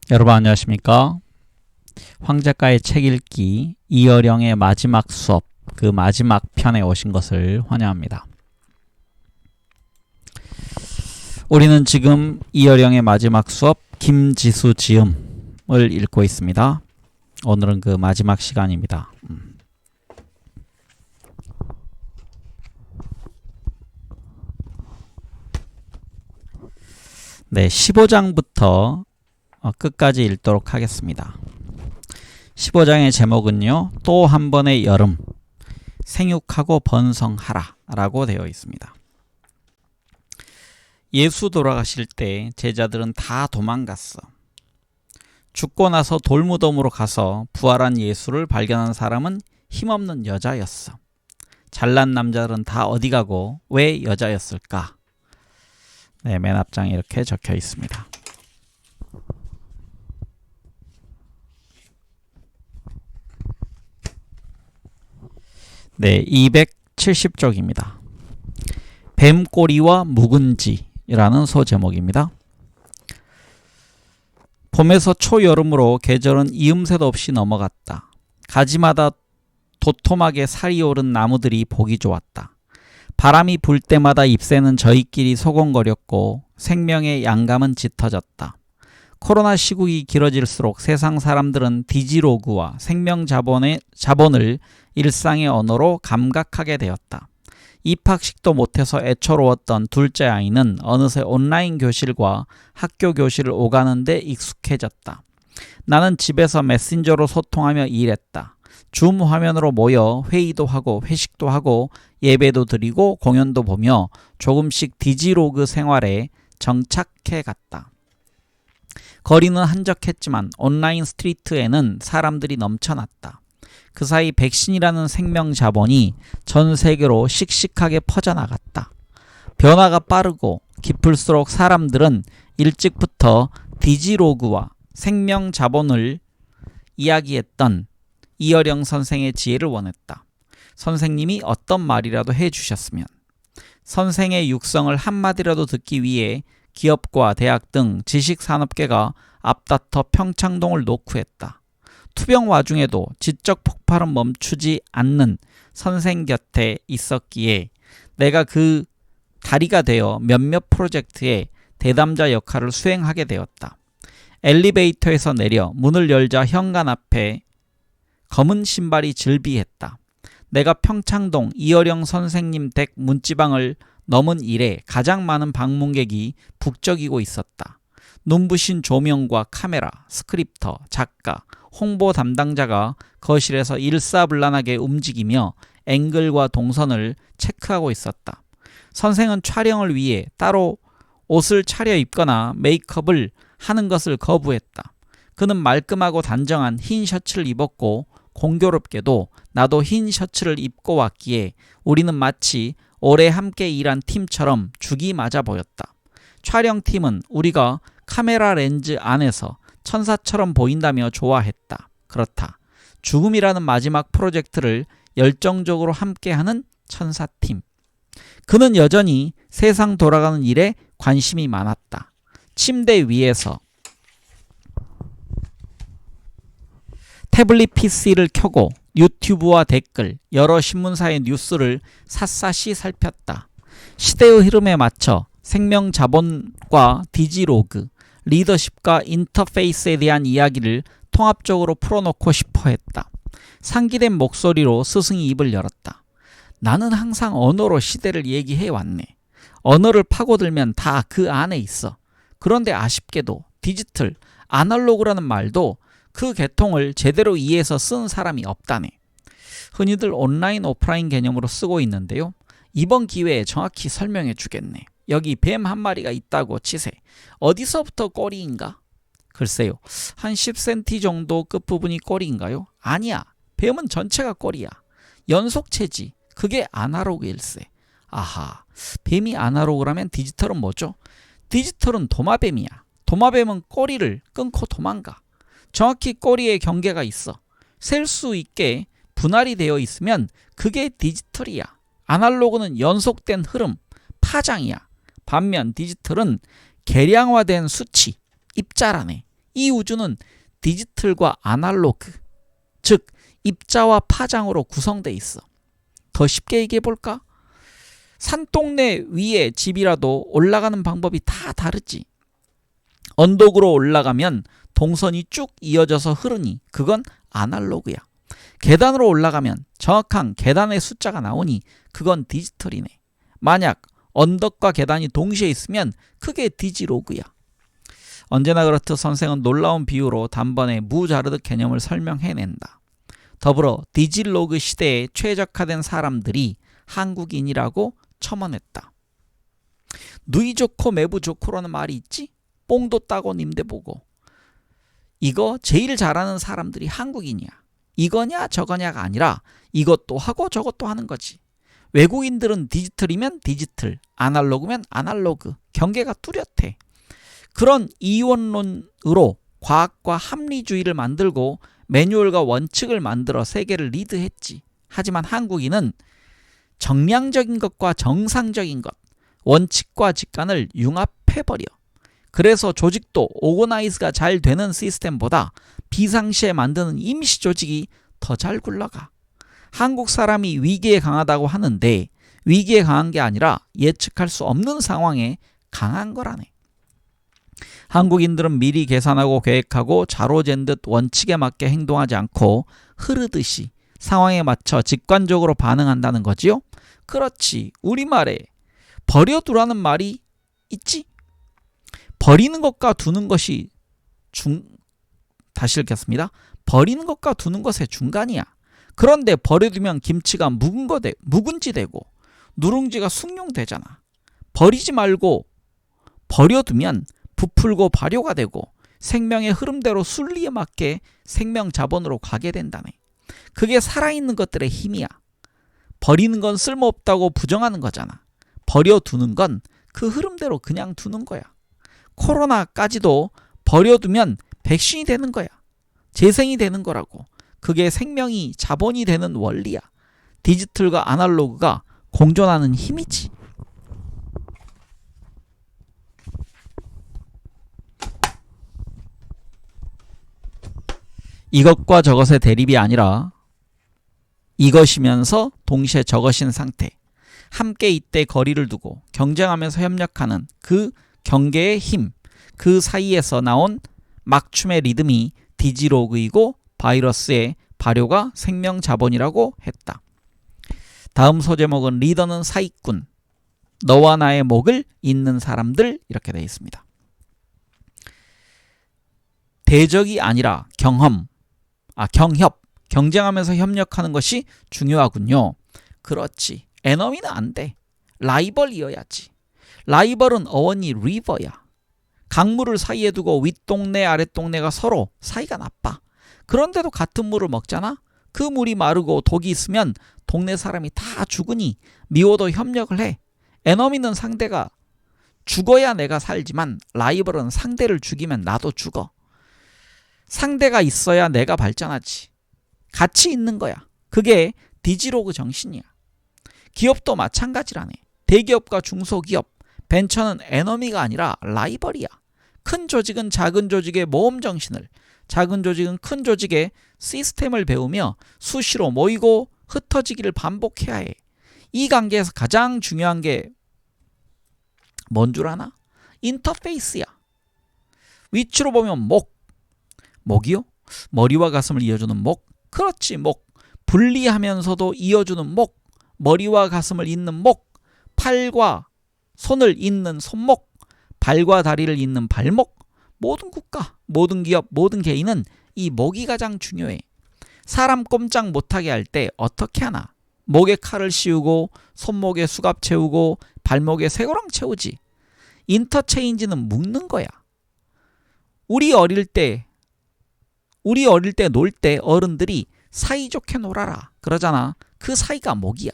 여러분 안녕하십니까? 황 작가의 책 읽기 이어령의 마지막 수업, 그 마지막 편에 오신 것을 환영합니다. 우리는 지금 이어령의 마지막 수업 김지수 지음을 읽고 있습니다. 오늘은 그 마지막 시간입니다. 네, 15장부터 끝까지 읽도록 하겠습니다. 15장의 제목은요, 또 한 번의 여름, 생육하고 번성하라 라고 되어 있습니다. 예수 돌아가실 때 제자들은 다 도망갔어. 죽고 나서 돌무덤으로 가서 부활한 예수를 발견한 사람은 힘없는 여자였어. 잘난 남자들은 다 어디 가고 왜 여자였을까? 네, 맨 앞장에 이렇게 적혀 있습니다. 네, 270쪽입니다. 뱀꼬리와 묵은지라는 소제목입니다. 봄에서 초여름으로 계절은 이음새도 없이 넘어갔다. 가지마다 도톰하게 살이 오른 나무들이 보기 좋았다. 바람이 불 때마다 잎새는 저희끼리 소곤거렸고 생명의 양감은 짙어졌다. 코로나 시국이 길어질수록 세상 사람들은 디지로그와 생명 자본을 일상의 언어로 감각하게 되었다. 입학식도 못해서 애처로웠던 둘째 아이는 어느새 온라인 교실과 학교 교실을 오가는데 익숙해졌다. 나는 집에서 메신저로 소통하며 일했다. 줌 화면으로 모여 회의도 하고 회식도 하고 예배도 드리고 공연도 보며 조금씩 디지로그 생활에 정착해 갔다. 거리는 한적했지만 온라인 스트리트에는 사람들이 넘쳐났다. 그 사이 백신이라는 생명 자본이 전 세계로 씩씩하게 퍼져나갔다. 변화가 빠르고 깊을수록 사람들은 일찍부터 디지로그와 생명 자본을 이야기했던 이어령 선생의 지혜를 원했다. 선생님이 어떤 말이라도 해주셨으면. 선생의 육성을 한마디라도 듣기 위해 기업과 대학 등 지식산업계가 앞다퉈 평창동을 노크했다. 투병 와중에도 지적 폭발은 멈추지 않는 선생 곁에 있었기에 내가 그 다리가 되어 몇몇 프로젝트의 대담자 역할을 수행하게 되었다. 엘리베이터에서 내려 문을 열자 현관 앞에 검은 신발이 즐비했다. 내가 평창동 이어령 선생님 댁 문지방을 넘은 이래 가장 많은 방문객이 북적이고 있었다. 눈부신 조명과 카메라, 스크립터, 작가, 홍보 담당자가 거실에서 일사불란하게 움직이며 앵글과 동선을 체크하고 있었다. 선생은 촬영을 위해 따로 옷을 차려입거나 메이크업을 하는 것을 거부했다. 그는 말끔하고 단정한 흰 셔츠를 입었고 공교롭게도 나도 흰 셔츠를 입고 왔기에 우리는 마치 오래 함께 일한 팀처럼 죽이 맞아 보였다. 촬영팀은 우리가 카메라 렌즈 안에서 천사처럼 보인다며 좋아했다. 그렇다. 죽음이라는 마지막 프로젝트를 열정적으로 함께하는 천사팀. 그는 여전히 세상 돌아가는 일에 관심이 많았다. 침대 위에서 태블릿 PC를 켜고 유튜브와 댓글, 여러 신문사의 뉴스를 샅샅이 살폈다. 시대의 흐름에 맞춰 생명 자본과 디지로그, 리더십과 인터페이스에 대한 이야기를 통합적으로 풀어놓고 싶어 했다. 상기된 목소리로 스승이 입을 열었다. 나는 항상 언어로 시대를 얘기해왔네. 언어를 파고들면 다 그 안에 있어. 그런데 아쉽게도 디지털, 아날로그라는 말도 그 계통을 제대로 이해해서 쓴 사람이 없다네. 흔히들 온라인, 오프라인 개념으로 쓰고 있는데요. 이번 기회에 정확히 설명해 주겠네. 여기 뱀 한 마리가 있다고 치세. 어디서부터 꼬리인가? 글쎄요. 한 10cm 정도 끝부분이 꼬리인가요? 아니야. 뱀은 전체가 꼬리야. 연속체지. 그게 아날로그일세. 아하. 뱀이 아날로그라면 디지털은 뭐죠? 디지털은 도마뱀이야. 도마뱀은 꼬리를 끊고 도망가. 정확히 꼬리에 경계가 있어. 셀 수 있게 분할이 되어 있으면 그게 디지털이야. 아날로그는 연속된 흐름, 파장이야. 반면 디지털은 계량화된 수치, 입자라네. 이 우주는 디지털과 아날로그, 즉 입자와 파장으로 구성되어 있어. 더 쉽게 얘기해 볼까? 산동네 위에 집이라도 올라가는 방법이 다 다르지. 언덕으로 올라가면 동선이 쭉 이어져서 흐르니 그건 아날로그야. 계단으로 올라가면 정확한 계단의 숫자가 나오니 그건 디지털이네. 만약 언덕과 계단이 동시에 있으면 그게 디지로그야. 언제나 그렇듯 선생은 놀라운 비유로 단번에 무자르드 개념을 설명해낸다. 더불어 디지로그 시대에 최적화된 사람들이 한국인이라고 첨언했다. 누이 좋고 매부 좋고라는 말이 있지? 뽕도 따고 님대 보고. 이거 제일 잘하는 사람들이 한국인이야. 이거냐 저거냐가 아니라 이것도 하고 저것도 하는 거지. 외국인들은 디지털이면 디지털, 아날로그면 아날로그, 경계가 뚜렷해. 그런 이원론으로 과학과 합리주의를 만들고 매뉴얼과 원칙을 만들어 세계를 리드했지. 하지만 한국인은 정량적인 것과 정상적인 것, 원칙과 직관을 융합해버려. 그래서 조직도 오거나이즈가 잘 되는 시스템보다 비상시에 만드는 임시 조직이 더 잘 굴러가. 한국 사람이 위기에 강하다고 하는데 위기에 강한 게 아니라 예측할 수 없는 상황에 강한 거라네. 한국인들은 미리 계산하고 계획하고 자로 잰 듯 원칙에 맞게 행동하지 않고 흐르듯이 상황에 맞춰 직관적으로 반응한다는 거지요? 그렇지. 우리말에 버려두라는 말이 있지? 버리는 것과 두는 것이 다시 읽겠습니다. 버리는 것과 두는 것의 중간이야. 그런데 버려두면 김치가 묵은지 되고 누룽지가 숭늉되잖아. 버리지 말고 버려두면 부풀고 발효가 되고 생명의 흐름대로 순리에 맞게 생명 자본으로 가게 된다네. 그게 살아있는 것들의 힘이야. 버리는 건 쓸모없다고 부정하는 거잖아. 버려두는 건 그 흐름대로 그냥 두는 거야. 코로나까지도 버려두면 백신이 되는 거야. 재생이 되는 거라고. 그게 생명이 자본이 되는 원리야. 디지털과 아날로그가 공존하는 힘이지. 이것과 저것의 대립이 아니라 이것이면서 동시에 저것인 상태. 함께 이때 거리를 두고 경쟁하면서 협력하는 그 경계의 힘, 그 사이에서 나온 막춤의 리듬이 디지로그이고 바이러스의 발효가 생명 자본이라고 했다. 다음 소제목은 리더는 사익꾼, 너와 나의 목을 잇는 사람들, 이렇게 되어 있습니다. 대적이 아니라 경협, 경쟁하면서 협력하는 것이 중요하군요. 그렇지. 에너미는 안 돼. 라이벌이어야지. 라이벌은 어원이 리버야. 강물을 사이에 두고 윗동네 아랫동네가 서로 사이가 나빠. 그런데도 같은 물을 먹잖아. 그 물이 마르고 독이 있으면 동네 사람이 다 죽으니 미워도 협력을 해. 에너미는 상대가 죽어야 내가 살지만 라이벌은 상대를 죽이면 나도 죽어. 상대가 있어야 내가 발전하지. 같이 있는 거야. 그게 디지로그 정신이야. 기업도 마찬가지라네. 대기업과 중소기업, 벤처는 에너미가 아니라 라이벌이야. 큰 조직은 작은 조직의 모험 정신을, 작은 조직은 큰 조직의 시스템을 배우며 수시로 모이고 흩어지기를 반복해야 해. 이 관계에서 가장 중요한 게 뭔 줄 아나? 인터페이스야. 위치로 보면 목이요? 머리와 가슴을 이어주는 목? 그렇지, 목. 분리하면서도 이어주는 목. 머리와 가슴을 잇는 목. 팔과 손을 잇는 손목. 발과 다리를 잇는 발목. 모든 국가, 모든 기업, 모든 개인은 이 목이 가장 중요해. 사람 꼼짝 못하게 할 때 어떻게 하나? 목에 칼을 씌우고 손목에 수갑 채우고 발목에 쇠고랑 채우지. 인터체인지는 묶는 거야. 우리 어릴 때 놀 때 어른들이 사이좋게 놀아라 그러잖아. 그 사이가 목이야.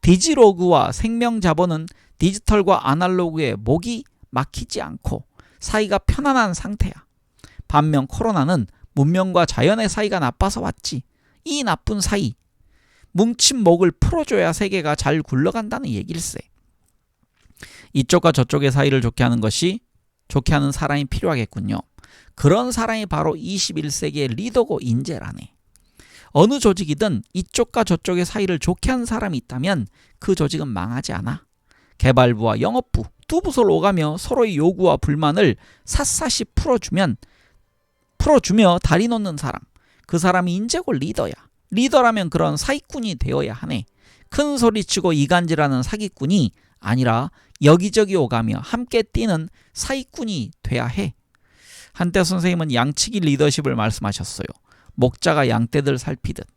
디지로그와 생명자본은 디지털과 아날로그의 목이 막히지 않고 사이가 편안한 상태야. 반면 코로나는 문명과 자연의 사이가 나빠서 왔지. 이 나쁜 사이, 뭉친 목을 풀어줘야 세계가 잘 굴러간다는 얘길세. 이쪽과 저쪽의 사이를 좋게 하는 사람이 필요하겠군요. 그런 사람이 바로 21세기의 리더고 인재라네. 어느 조직이든 이쪽과 저쪽의 사이를 좋게 하는 사람이 있다면 그 조직은 망하지 않아. 개발부와 영업부 두 부서를 오가며 서로의 요구와 불만을 샅샅이 풀어주며 다리 놓는 사람, 그 사람이 인재고 리더야. 리더라면 그런 사기꾼이 되어야 하네. 큰 소리치고 이간질하는 사기꾼이 아니라 여기저기 오가며 함께 뛰는 사기꾼이 돼야 해. 한때 선생님은 양치기 리더십을 말씀하셨어요. 목자가 양떼들 살피듯.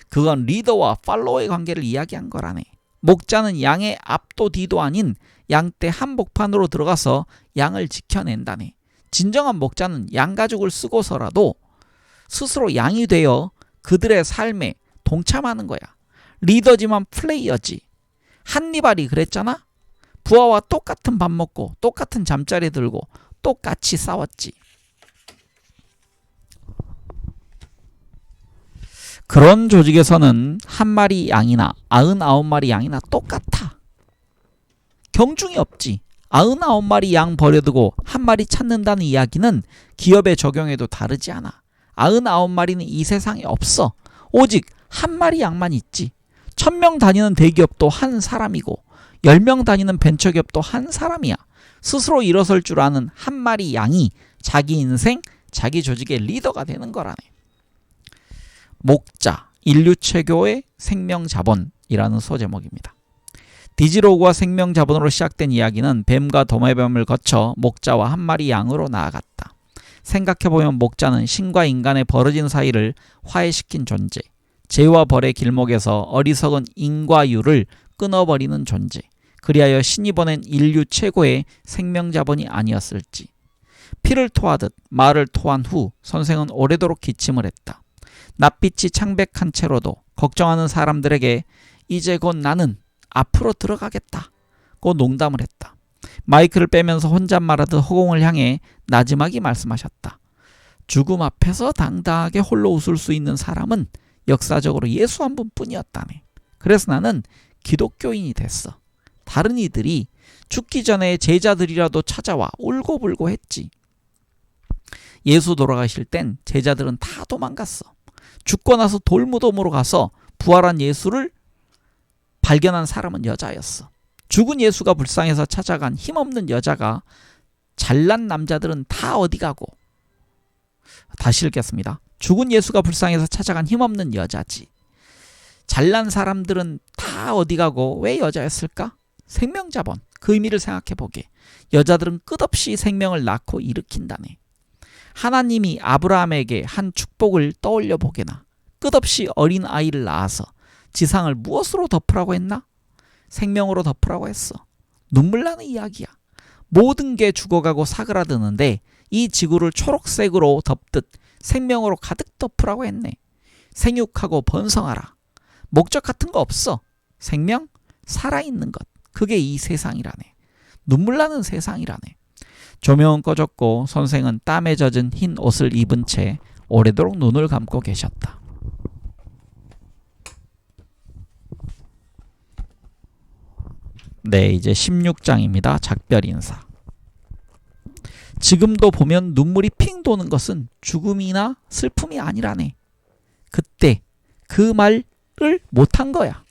그건 리더와 팔로워의 관계를 이야기한 거라네. 목자는 양의 앞도 뒤도 아닌 양떼 한복판으로 들어가서 양을 지켜낸다네. 진정한 목자는 양가죽을 쓰고서라도 스스로 양이 되어 그들의 삶에 동참하는 거야. 리더지만 플레이어지. 한니발이 그랬잖아. 부하와 똑같은 밥 먹고 똑같은 잠자리 들고 똑같이 싸웠지. 그런 조직에서는 한 마리 양이나 99마리 양이나 똑같아. 경중이 없지. 99마리 양 버려두고 한 마리 찾는다는 이야기는 기업에 적용해도 다르지 않아. 99마리는 이 세상에 없어. 오직 한 마리 양만 있지. 1000명 다니는 대기업도 한 사람이고 10명 다니는 벤처기업도 한 사람이야. 스스로 일어설 줄 아는 한 마리 양이 자기 인생, 자기 조직의 리더가 되는 거라네. 목자, 인류 최고의 생명자본이라는 소제목입니다. 디지로그와 생명자본으로 시작된 이야기는 뱀과 도마뱀을 거쳐 목자와 한 마리 양으로 나아갔다. 생각해보면 목자는 신과 인간의 벌어진 사이를 화해시킨 존재, 죄와 벌의 길목에서 어리석은 인과 유를 끊어버리는 존재, 그리하여 신이 보낸 인류 최고의 생명자본이 아니었을지. 피를 토하듯 말을 토한 후 선생은 오래도록 기침을 했다. 낯빛이 창백한 채로도 걱정하는 사람들에게 이제 곧 나는 앞으로 들어가겠다고 농담을 했다. 마이크를 빼면서 혼잣말하듯 허공을 향해 나지막이 말씀하셨다. 죽음 앞에서 당당하게 홀로 웃을 수 있는 사람은 역사적으로 예수 한 분뿐이었다네. 그래서 나는 기독교인이 됐어. 다른 이들이 죽기 전에 제자들이라도 찾아와 울고불고 했지. 예수 돌아가실 땐 제자들은 다 도망갔어. 죽고 나서 돌무덤으로 가서 부활한 예수를 발견한 사람은 여자였어. 죽은 예수가 불쌍해서 찾아간 힘없는 여자가 잘난 남자들은 다 어디 가고. 다시 읽겠습니다. 죽은 예수가 불쌍해서 찾아간 힘없는 여자지. 잘난 사람들은 다 어디 가고 왜 여자였을까? 생명자본, 그 의미를 생각해보게. 여자들은 끝없이 생명을 낳고 일으킨다네. 하나님이 아브라함에게 한 축복을 떠올려 보게나. 끝없이 어린 아이를 낳아서 지상을 무엇으로 덮으라고 했나? 생명으로 덮으라고 했어. 눈물 나는 이야기야. 모든 게 죽어가고 사그라드는데 이 지구를 초록색으로 덮듯 생명으로 가득 덮으라고 했네. 생육하고 번성하라. 목적 같은 거 없어. 생명, 살아있는 것. 그게 이 세상이라네. 눈물 나는 세상이라네. 조명은 꺼졌고 선생은 땀에 젖은 흰 옷을 입은 채 오래도록 눈을 감고 계셨다. 네, 이제 16장입니다. 작별 인사. 지금도 보면 눈물이 핑 도는 것은 죽음이나 슬픔이 아니라네. 그때 그 말을 못한 거야.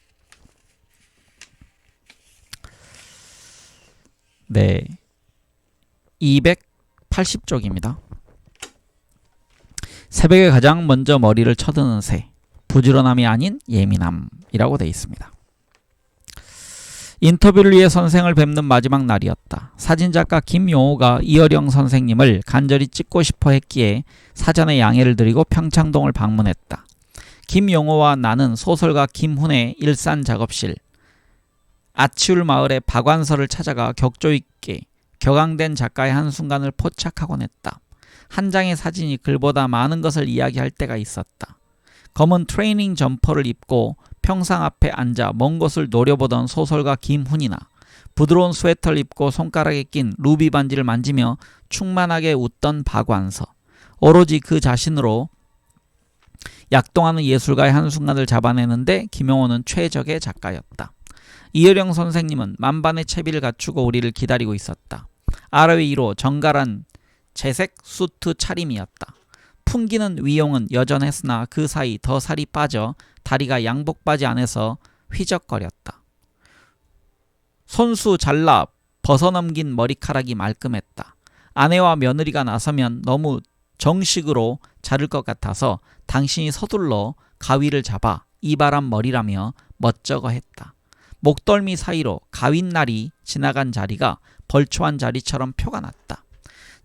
네, 280쪽입니다. 새벽에 가장 먼저 머리를 쳐드는 새, 부지런함이 아닌 예민함이라고 되어 있습니다. 인터뷰를 위해 선생을 뵙는 마지막 날이었다. 사진작가 김용호가 이어령 선생님을 간절히 찍고 싶어 했기에 사전에 양해를 드리고 평창동을 방문했다. 김용호와 나는 소설가 김훈의 일산 작업실 아치울 마을의 박완서를 찾아가 격조 있게 격앙된 작가의 한순간을 포착하곤 했다. 한 장의 사진이 글보다 많은 것을 이야기할 때가 있었다. 검은 트레이닝 점퍼를 입고 평상 앞에 앉아 먼 곳을 노려보던 소설가 김훈이나 부드러운 스웨터를 입고 손가락에 낀 루비 반지를 만지며 충만하게 웃던 박완서. 오로지 그 자신으로 약동하는 예술가의 한순간을 잡아내는데 김용호는 최적의 작가였다. 이어령 선생님은 만반의 채비를 갖추고 우리를 기다리고 있었다. 아래 위로 정갈한 재색 수트 차림이었다. 풍기는 위용은 여전했으나 그 사이 더 살이 빠져 다리가 양복바지 안에서 휘적거렸다. 손수 잘라 벗어넘긴 머리카락이 말끔했다. 아내와 며느리가 나서면 너무 정식으로 자를 것 같아서 당신이 서둘러 가위를 잡아 이 바람 머리라며 멋쩍어 했다. 목덜미 사이로 가윗날이 지나간 자리가 벌초한 자리처럼 표가 났다.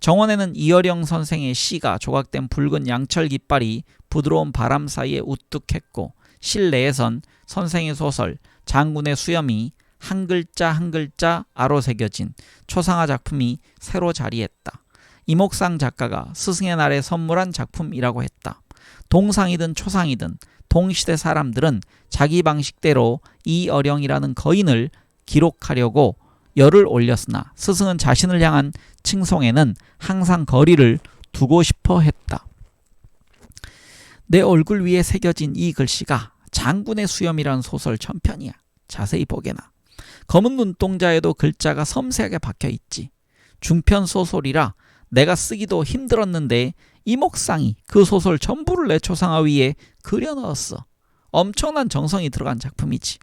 정원에는 이어령 선생의 시가 조각된 붉은 양철 깃발이 부드러운 바람 사이에 우뚝했고 실내에선 선생의 소설 장군의 수염이 한 글자 한 글자 아로 새겨진 초상화 작품이 새로 자리했다. 이목상 작가가 스승의 날에 선물한 작품이라고 했다. 동상이든 초상이든 동시대 사람들은 자기 방식대로 이 어령이라는 거인을 기록하려고 열을 올렸으나 스승은 자신을 향한 칭송에는 항상 거리를 두고 싶어 했다. 내 얼굴 위에 새겨진 이 글씨가 장군의 수염이라는 소설 전편이야. 자세히 보게나. 검은 눈동자에도 글자가 섬세하게 박혀있지. 중편 소설이라 내가 쓰기도 힘들었는데 이목상이 그 소설 전부를 내 초상화 위에 그려넣었어. 엄청난 정성이 들어간 작품이지.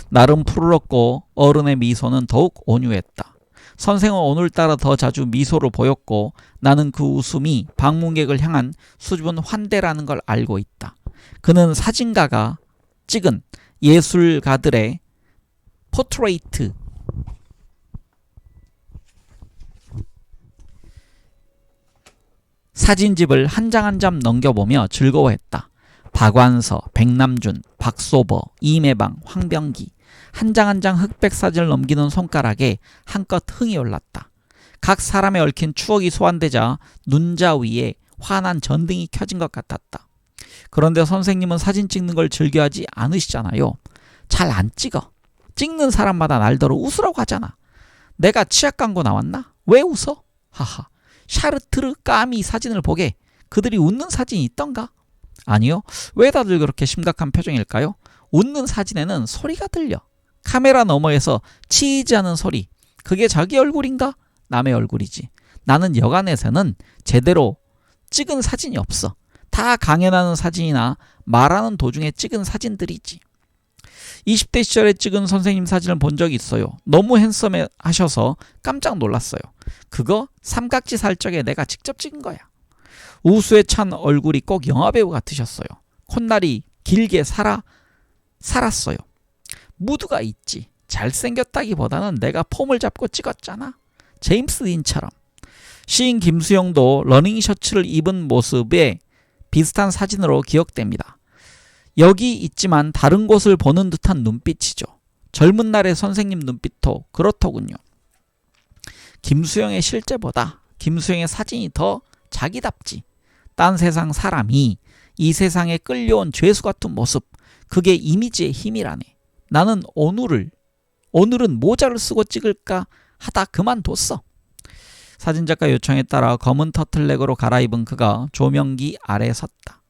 나름 푸르렀고 어른의 미소는 더욱 온유했다. 선생은 오늘따라 더 자주 미소를 보였고 나는 그 웃음이 방문객을 향한 수줍은 환대라는 걸 알고 있다. 그는 사진가가 찍은 예술가들의 포트레이트 사진집을 한 장 한 장 넘겨보며 즐거워했다. 박완서, 백남준, 박소버, 이매방, 황병기 한 장 한 장 흑백 사진을 넘기는 손가락에 한껏 흥이 올랐다. 각 사람에 얽힌 추억이 소환되자 눈자 위에 환한 전등이 켜진 것 같았다. 그런데 선생님은 사진 찍는 걸 즐겨하지 않으시잖아요. 잘 안 찍어. 찍는 사람마다 날더러 웃으라고 하잖아. 내가 치약 광고 나왔나? 왜 웃어? 하하. 샤르트르 까미 사진을 보게 그들이 웃는 사진이 있던가? 아니요. 왜 다들 그렇게 심각한 표정일까요? 웃는 사진에는 소리가 들려. 카메라 너머에서 치이지하는 소리. 그게 자기 얼굴인가? 남의 얼굴이지. 나는 여간에서는 제대로 찍은 사진이 없어. 다 강연하는 사진이나 말하는 도중에 찍은 사진들이지. 20대 시절에 찍은 선생님 사진을 본 적이 있어요. 너무 핸섬해 하셔서 깜짝 놀랐어요. 그거 삼각지 살 적에 내가 직접 찍은 거야. 우수에 찬 얼굴이 꼭 영화배우 같으셨어요. 콧날이 길게 살았어요. 무드가 있지. 잘생겼다기보다는 내가 폼을 잡고 찍었잖아. 제임스 딘처럼. 시인 김수영도 러닝 셔츠를 입은 모습에 비슷한 사진으로 기억됩니다. 여기 있지만 다른 곳을 보는 듯한 눈빛이죠. 젊은 날의 선생님 눈빛도 그렇더군요. 김수영의 실제보다 김수영의 사진이 더 자기답지. 딴 세상 사람이 이 세상에 끌려온 죄수 같은 모습, 그게 이미지의 힘이라네. 나는 오늘은 모자를 쓰고 찍을까 하다 그만뒀어. 사진작가 요청에 따라 검은 터틀넥으로 갈아입은 그가 조명기 아래 섰다.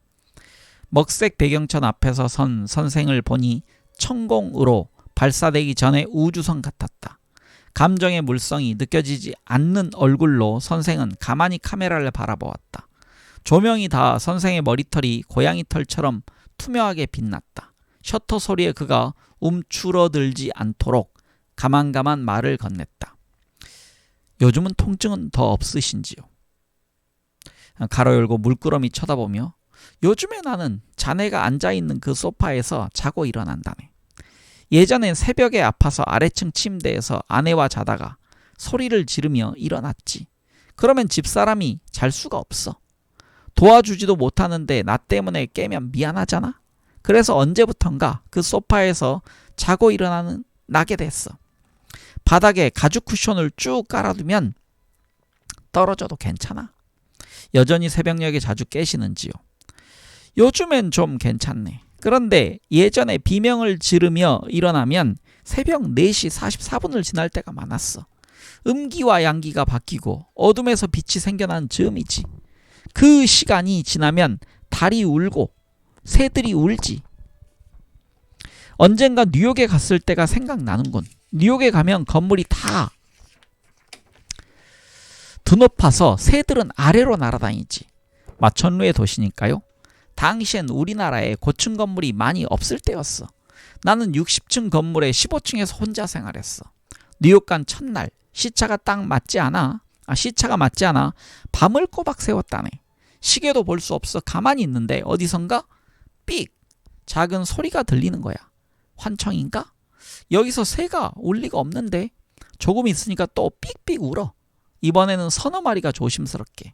먹색 배경천 앞에서 선 선생을 보니 천공으로 발사되기 전에 우주선 같았다. 감정의 물성이 느껴지지 않는 얼굴로 선생은 가만히 카메라를 바라보았다. 조명이 다 선생의 머리털이 고양이 털처럼 투명하게 빛났다. 셔터 소리에 그가 움츠러들지 않도록 가만가만 말을 건넸다. 요즘은 통증은 더 없으신지요? 가로 열고 물끄러미 쳐다보며 요즘에 나는 자네가 앉아있는 그 소파에서 자고 일어난다네. 예전엔 새벽에 아파서 아래층 침대에서 아내와 자다가 소리를 지르며 일어났지. 그러면 집사람이 잘 수가 없어. 도와주지도 못하는데 나 때문에 깨면 미안하잖아. 그래서 언제부턴가 그 소파에서 자고 나게 됐어. 바닥에 가죽 쿠션을 쭉 깔아두면 떨어져도 괜찮아. 여전히 새벽녘에 자주 깨시는지요? 요즘엔 좀 괜찮네. 그런데 예전에 비명을 지르며 일어나면 새벽 4시 44분을 지날 때가 많았어. 음기와 양기가 바뀌고 어둠에서 빛이 생겨난 즈음이지. 그 시간이 지나면 달이 울고 새들이 울지. 언젠가 뉴욕에 갔을 때가 생각나는군. 뉴욕에 가면 건물이 다 드높아서 새들은 아래로 날아다니지. 마천루의 도시니까요. 당시엔 우리나라에 고층 건물이 많이 없을 때였어. 나는 60층 건물에 15층에서 혼자 생활했어. 뉴욕 간 첫날 시차가 맞지 않아 밤을 꼬박 새웠다네. 시계도 볼 수 없어 가만히 있는데 어디선가 삑 작은 소리가 들리는 거야. 환청인가? 여기서 새가 올 리가 없는데. 조금 있으니까 또 삑삑 울어. 이번에는 서너 마리가 조심스럽게.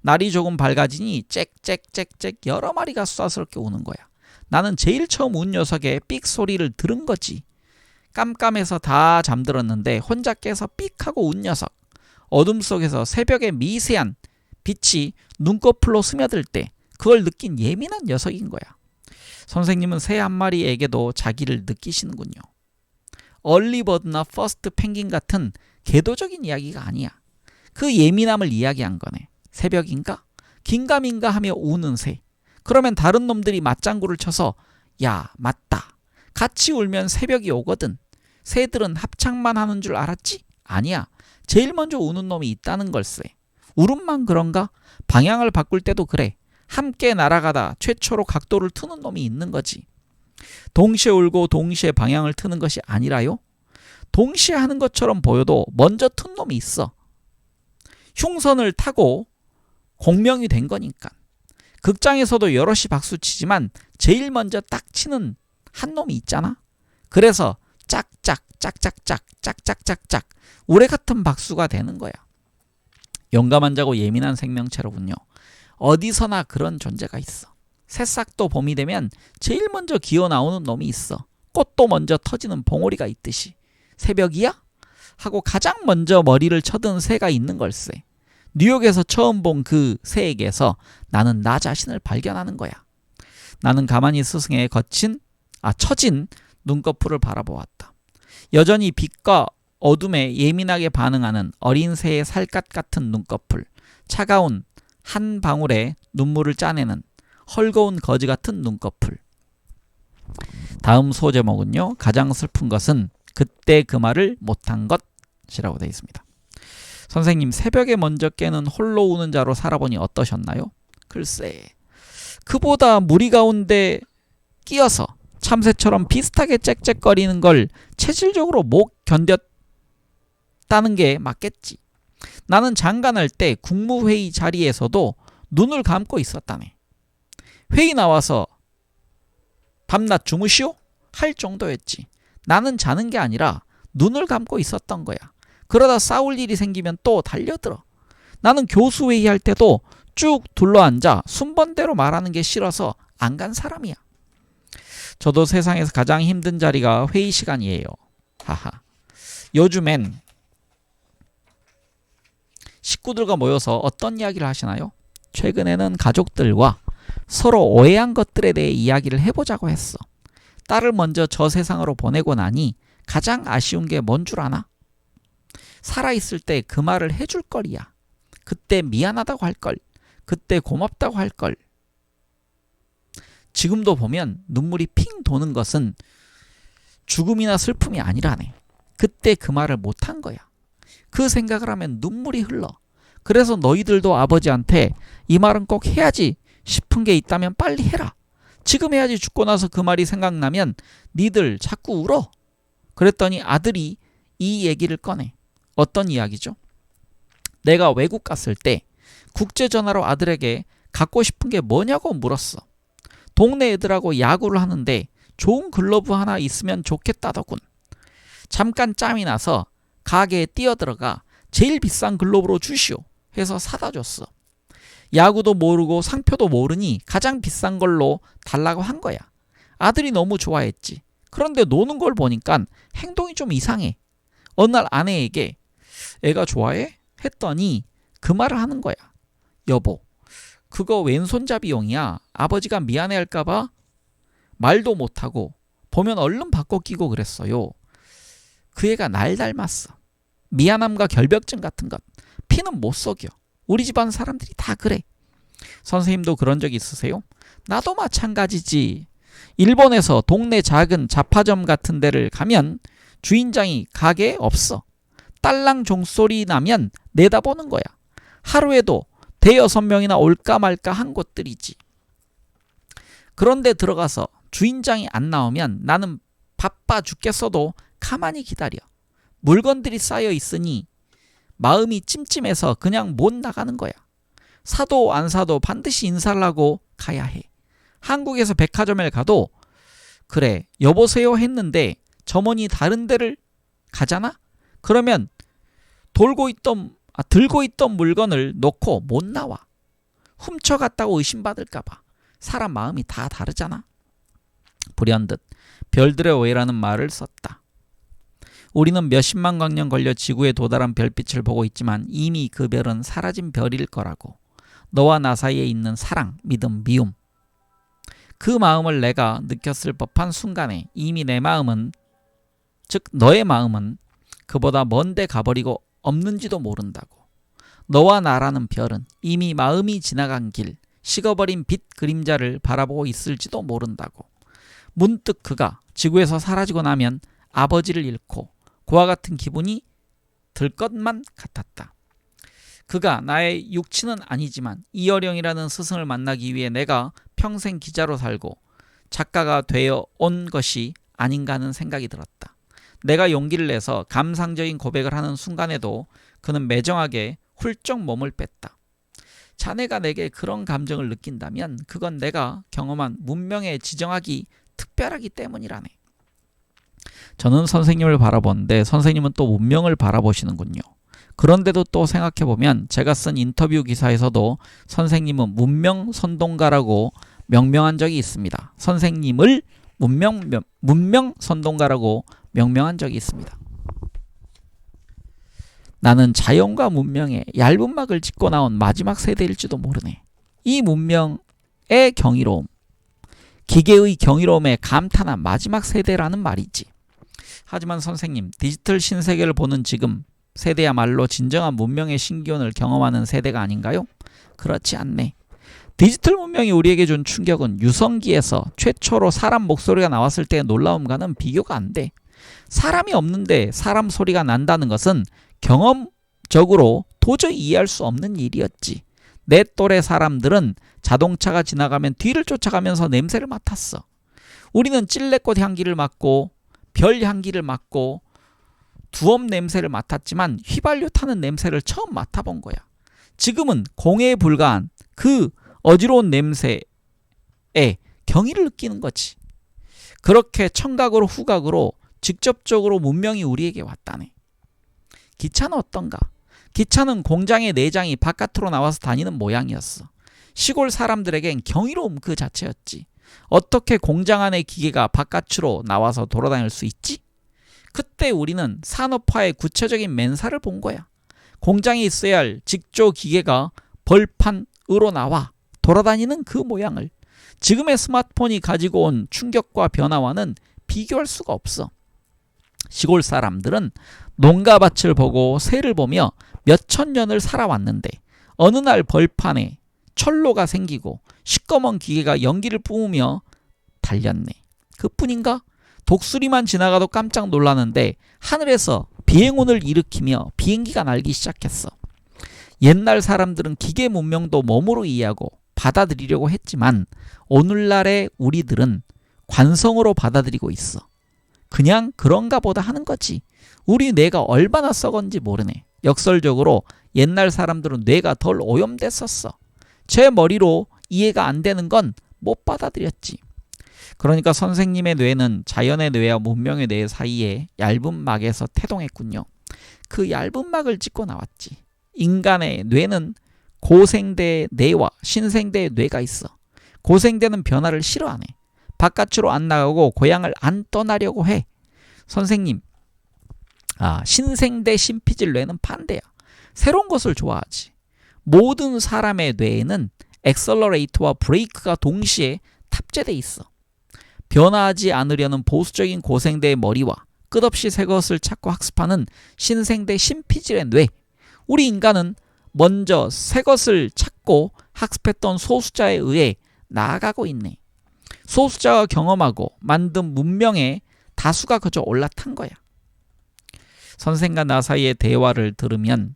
날이 조금 밝아지니 짹짹짹짹 여러 마리가 수다스럽게 우는 거야. 나는 제일 처음 운 녀석의 삑 소리를 들은 거지. 깜깜해서 다 잠들었는데 혼자 깨서 삑하고 운 녀석. 어둠 속에서 새벽의 미세한 빛이 눈꺼풀로 스며들 때 그걸 느낀 예민한 녀석인 거야. 선생님은 새 한 마리에게도 자기를 느끼시는군요. 얼리버드나 퍼스트 펭귄 같은 궤도적인 이야기가 아니야. 그 예민함을 이야기한 거네. 새벽인가? 긴가민가 하며 우는 새. 그러면 다른 놈들이 맞장구를 쳐서 야 맞다. 같이 울면 새벽이 오거든. 새들은 합창만 하는 줄 알았지? 아니야. 제일 먼저 우는 놈이 있다는 걸세. 울음만 그런가? 방향을 바꿀 때도 그래. 함께 날아가다 최초로 각도를 트는 놈이 있는 거지. 동시에 울고 동시에 방향을 트는 것이 아니라요. 동시에 하는 것처럼 보여도 먼저 튼 놈이 있어. 흉선을 타고 공명이 된 거니까. 극장에서도 여럿이 박수치지만 제일 먼저 딱 치는 한 놈이 있잖아. 그래서 짝짝 짝짝짝 짝짝짝짝 우레 같은 박수가 되는 거야. 용감한 자고 예민한 생명체로군요. 어디서나 그런 존재가 있어. 새싹도 봄이 되면 제일 먼저 기어 나오는 놈이 있어. 꽃도 먼저 터지는 봉오리가 있듯이. 새벽이야? 하고 가장 먼저 머리를 쳐든 새가 있는 걸세. 뉴욕에서 처음 본 그 새에게서 나는 나 자신을 발견하는 거야. 나는 가만히 스승의 처진 눈꺼풀을 바라보았다. 여전히 빛과 어둠에 예민하게 반응하는 어린 새의 살갗 같은 눈꺼풀, 차가운 한 방울의 눈물을 짜내는 헐거운 거지 같은 눈꺼풀. 다음 소제목은요. 가장 슬픈 것은 그때 그 말을 못한 것이라고 되어 있습니다. 선생님, 새벽에 먼저 깨는 홀로 우는 자로 살아보니 어떠셨나요? 글쎄, 그보다 무리 가운데 끼어서 참새처럼 비슷하게 짹짹거리는 걸 체질적으로 못 견뎠다는 게 맞겠지. 나는 장관할 때 국무회의 자리에서도 눈을 감고 있었다네. 회의 나와서 밤낮 주무시오? 할 정도였지. 나는 자는 게 아니라 눈을 감고 있었던 거야. 그러다 싸울 일이 생기면 또 달려들어. 나는 교수 회의할 때도 쭉 둘러앉아 순번대로 말하는 게 싫어서 안 간 사람이야. 저도 세상에서 가장 힘든 자리가 회의 시간이에요. 하하. 요즘엔 식구들과 모여서 어떤 이야기를 하시나요? 최근에는 가족들과 서로 오해한 것들에 대해 이야기를 해보자고 했어. 딸을 먼저 저 세상으로 보내고 나니 가장 아쉬운 게 뭔 줄 아나? 살아있을 때 그 말을 해줄 걸이야. 그때 미안하다고 할 걸. 그때 고맙다고 할 걸. 지금도 보면 눈물이 핑 도는 것은 죽음이나 슬픔이 아니라네. 그때 그 말을 못한 거야. 그 생각을 하면 눈물이 흘러. 그래서 너희들도 아버지한테 이 말은 꼭 해야지 싶은 게 있다면 빨리 해라. 지금 해야지 죽고 나서 그 말이 생각나면 니들 자꾸 울어. 그랬더니 아들이 이 얘기를 꺼내. 어떤 이야기죠? 내가 외국 갔을 때 국제전화로 아들에게 갖고 싶은 게 뭐냐고 물었어. 동네 애들하고 야구를 하는데 좋은 글러브 하나 있으면 좋겠다더군. 잠깐 짬이 나서 가게에 뛰어들어가 제일 비싼 글러브로 주시오 해서 사다 줬어. 야구도 모르고 상표도 모르니 가장 비싼 걸로 달라고 한 거야. 아들이 너무 좋아했지. 그런데 노는 걸 보니까 행동이 좀 이상해. 어느 날 아내에게 애가 좋아해? 했더니 그 말을 하는 거야. 여보, 그거 왼손잡이용이야. 아버지가 미안해할까봐 말도 못하고 보면 얼른 바꿔 끼고 그랬어요. 그 애가 날 닮았어. 미안함과 결벽증 같은 것 피는 못 속여. 우리 집안 사람들이 다 그래. 선생님도 그런 적 있으세요? 나도 마찬가지지. 일본에서 동네 작은 잡화점 같은 데를 가면 주인장이 가게에 없어. 딸랑 종소리 나면 내다보는 거야. 하루에도 대여섯 명이나 올까 말까 한 곳들이지. 그런데 들어가서 주인장이 안 나오면 나는 바빠 죽겠어도 가만히 기다려. 물건들이 쌓여 있으니 마음이 찜찜해서 그냥 못 나가는 거야. 사도 안 사도 반드시 인사를 하고 가야 해. 한국에서 백화점에 가도 그래 여보세요 했는데 점원이 다른 데를 가잖아? 그러면 들고 있던 물건을 놓고 못 나와. 훔쳐갔다고 의심받을까봐. 사람 마음이 다 다르잖아. 불현듯 별들의 오해라는 말을 썼다. 우리는 몇십만 광년 걸려 지구에 도달한 별빛을 보고 있지만 이미 그 별은 사라진 별일 거라고. 너와 나 사이에 있는 사랑, 믿음, 미움. 그 마음을 내가 느꼈을 법한 순간에 이미 내 마음은, 즉 너의 마음은 그보다 먼데 가버리고 없는지도 모른다고. 너와 나라는 별은 이미 마음이 지나간 길, 식어버린 빛 그림자를 바라보고 있을지도 모른다고. 문득 그가 지구에서 사라지고 나면 아버지를 잃고 그와 같은 기분이 들 것만 같았다. 그가 나의 육친은 아니지만 이어령이라는 스승을 만나기 위해 내가 평생 기자로 살고 작가가 되어 온 것이 아닌가 하는 생각이 들었다. 내가 용기를 내서 감상적인 고백을 하는 순간에도 그는 매정하게 훌쩍 몸을 뺐다. 자네가 내게 그런 감정을 느낀다면 그건 내가 경험한 문명에 지정하기 특별하기 때문이라네. 저는 선생님을 바라보는데 선생님은 또 문명을 바라보시는군요. 그런데도 또 생각해보면 제가 쓴 인터뷰 기사에서도 선생님은 문명 선동가라고 명명한 적이 있습니다. 선생님을 문명 선동가라고 명명한 적이 있습니다. 나는 자연과 문명에 얇은 막을 짚고 나온 마지막 세대일지도 모르네. 이 문명의 경이로움, 기계의 경이로움에 감탄한 마지막 세대라는 말이지. 하지만 선생님, 디지털 신세계를 보는 지금 세대야말로 진정한 문명의 신기원을 경험하는 세대가 아닌가요? 그렇지 않네. 디지털 문명이 우리에게 준 충격은 유성기에서 최초로 사람 목소리가 나왔을 때의 놀라움과는 비교가 안 돼. 사람이 없는데 사람 소리가 난다는 것은 경험적으로 도저히 이해할 수 없는 일이었지. 내 또래 사람들은 자동차가 지나가면 뒤를 쫓아가면서 냄새를 맡았어. 우리는 찔레꽃 향기를 맡고 별 향기를 맡고 두엄 냄새를 맡았지만 휘발유 타는 냄새를 처음 맡아본 거야. 지금은 공해에 불과한 그 어지러운 냄새에 경의를 느끼는 거지. 그렇게 청각으로 후각으로 직접적으로 문명이 우리에게 왔다네. 기차는 어떤가? 기차는 공장의 내장이 바깥으로 나와서 다니는 모양이었어. 시골 사람들에겐 경이로움 그 자체였지. 어떻게 공장 안의 기계가 바깥으로 나와서 돌아다닐 수 있지? 그때 우리는 산업화의 구체적인 맨살을 본 거야. 공장에 있어야 할 직조 기계가 벌판으로 나와 돌아다니는 그 모양을. 지금의 스마트폰이 가지고 온 충격과 변화와는 비교할 수가 없어. 시골 사람들은 농가밭을 보고 새를 보며 몇천 년을 살아왔는데 어느 날 벌판에 철로가 생기고 시꺼먼 기계가 연기를 뿜으며 달렸네. 그뿐인가? 독수리만 지나가도 깜짝 놀라는데 하늘에서 비행운을 일으키며 비행기가 날기 시작했어. 옛날 사람들은 기계 문명도 몸으로 이해하고 받아들이려고 했지만 오늘날의 우리들은 관성으로 받아들이고 있어. 그냥 그런가 보다 하는 거지. 우리 뇌가 얼마나 썩었는지 모르네. 역설적으로 옛날 사람들은 뇌가 덜 오염됐었어. 제 머리로 이해가 안 되는 건 못 받아들였지. 그러니까 선생님의 뇌는 자연의 뇌와 문명의 뇌 사이에 얇은 막에서 태동했군요. 그 얇은 막을 짚고 나왔지. 인간의 뇌는 고생대의 뇌와 신생대의 뇌가 있어. 고생대는 변화를 싫어하네. 바깥으로 안 나가고 고향을 안 떠나려고 해. 선생님, 신생대 신피질 뇌는 반대야. 새로운 것을 좋아하지. 모든 사람의 뇌에는 엑셀러레이터와 브레이크가 동시에 탑재돼 있어. 변화하지 않으려는 보수적인 고생대의 머리와 끝없이 새 것을 찾고 학습하는 신생대 신피질의 뇌. 우리 인간은 먼저 새 것을 찾고 학습했던 소수자에 의해 나아가고 있네. 소수자가 경험하고 만든 문명의 다수가 그저 올라탄 거야. 선생과 나 사이의 대화를 들으면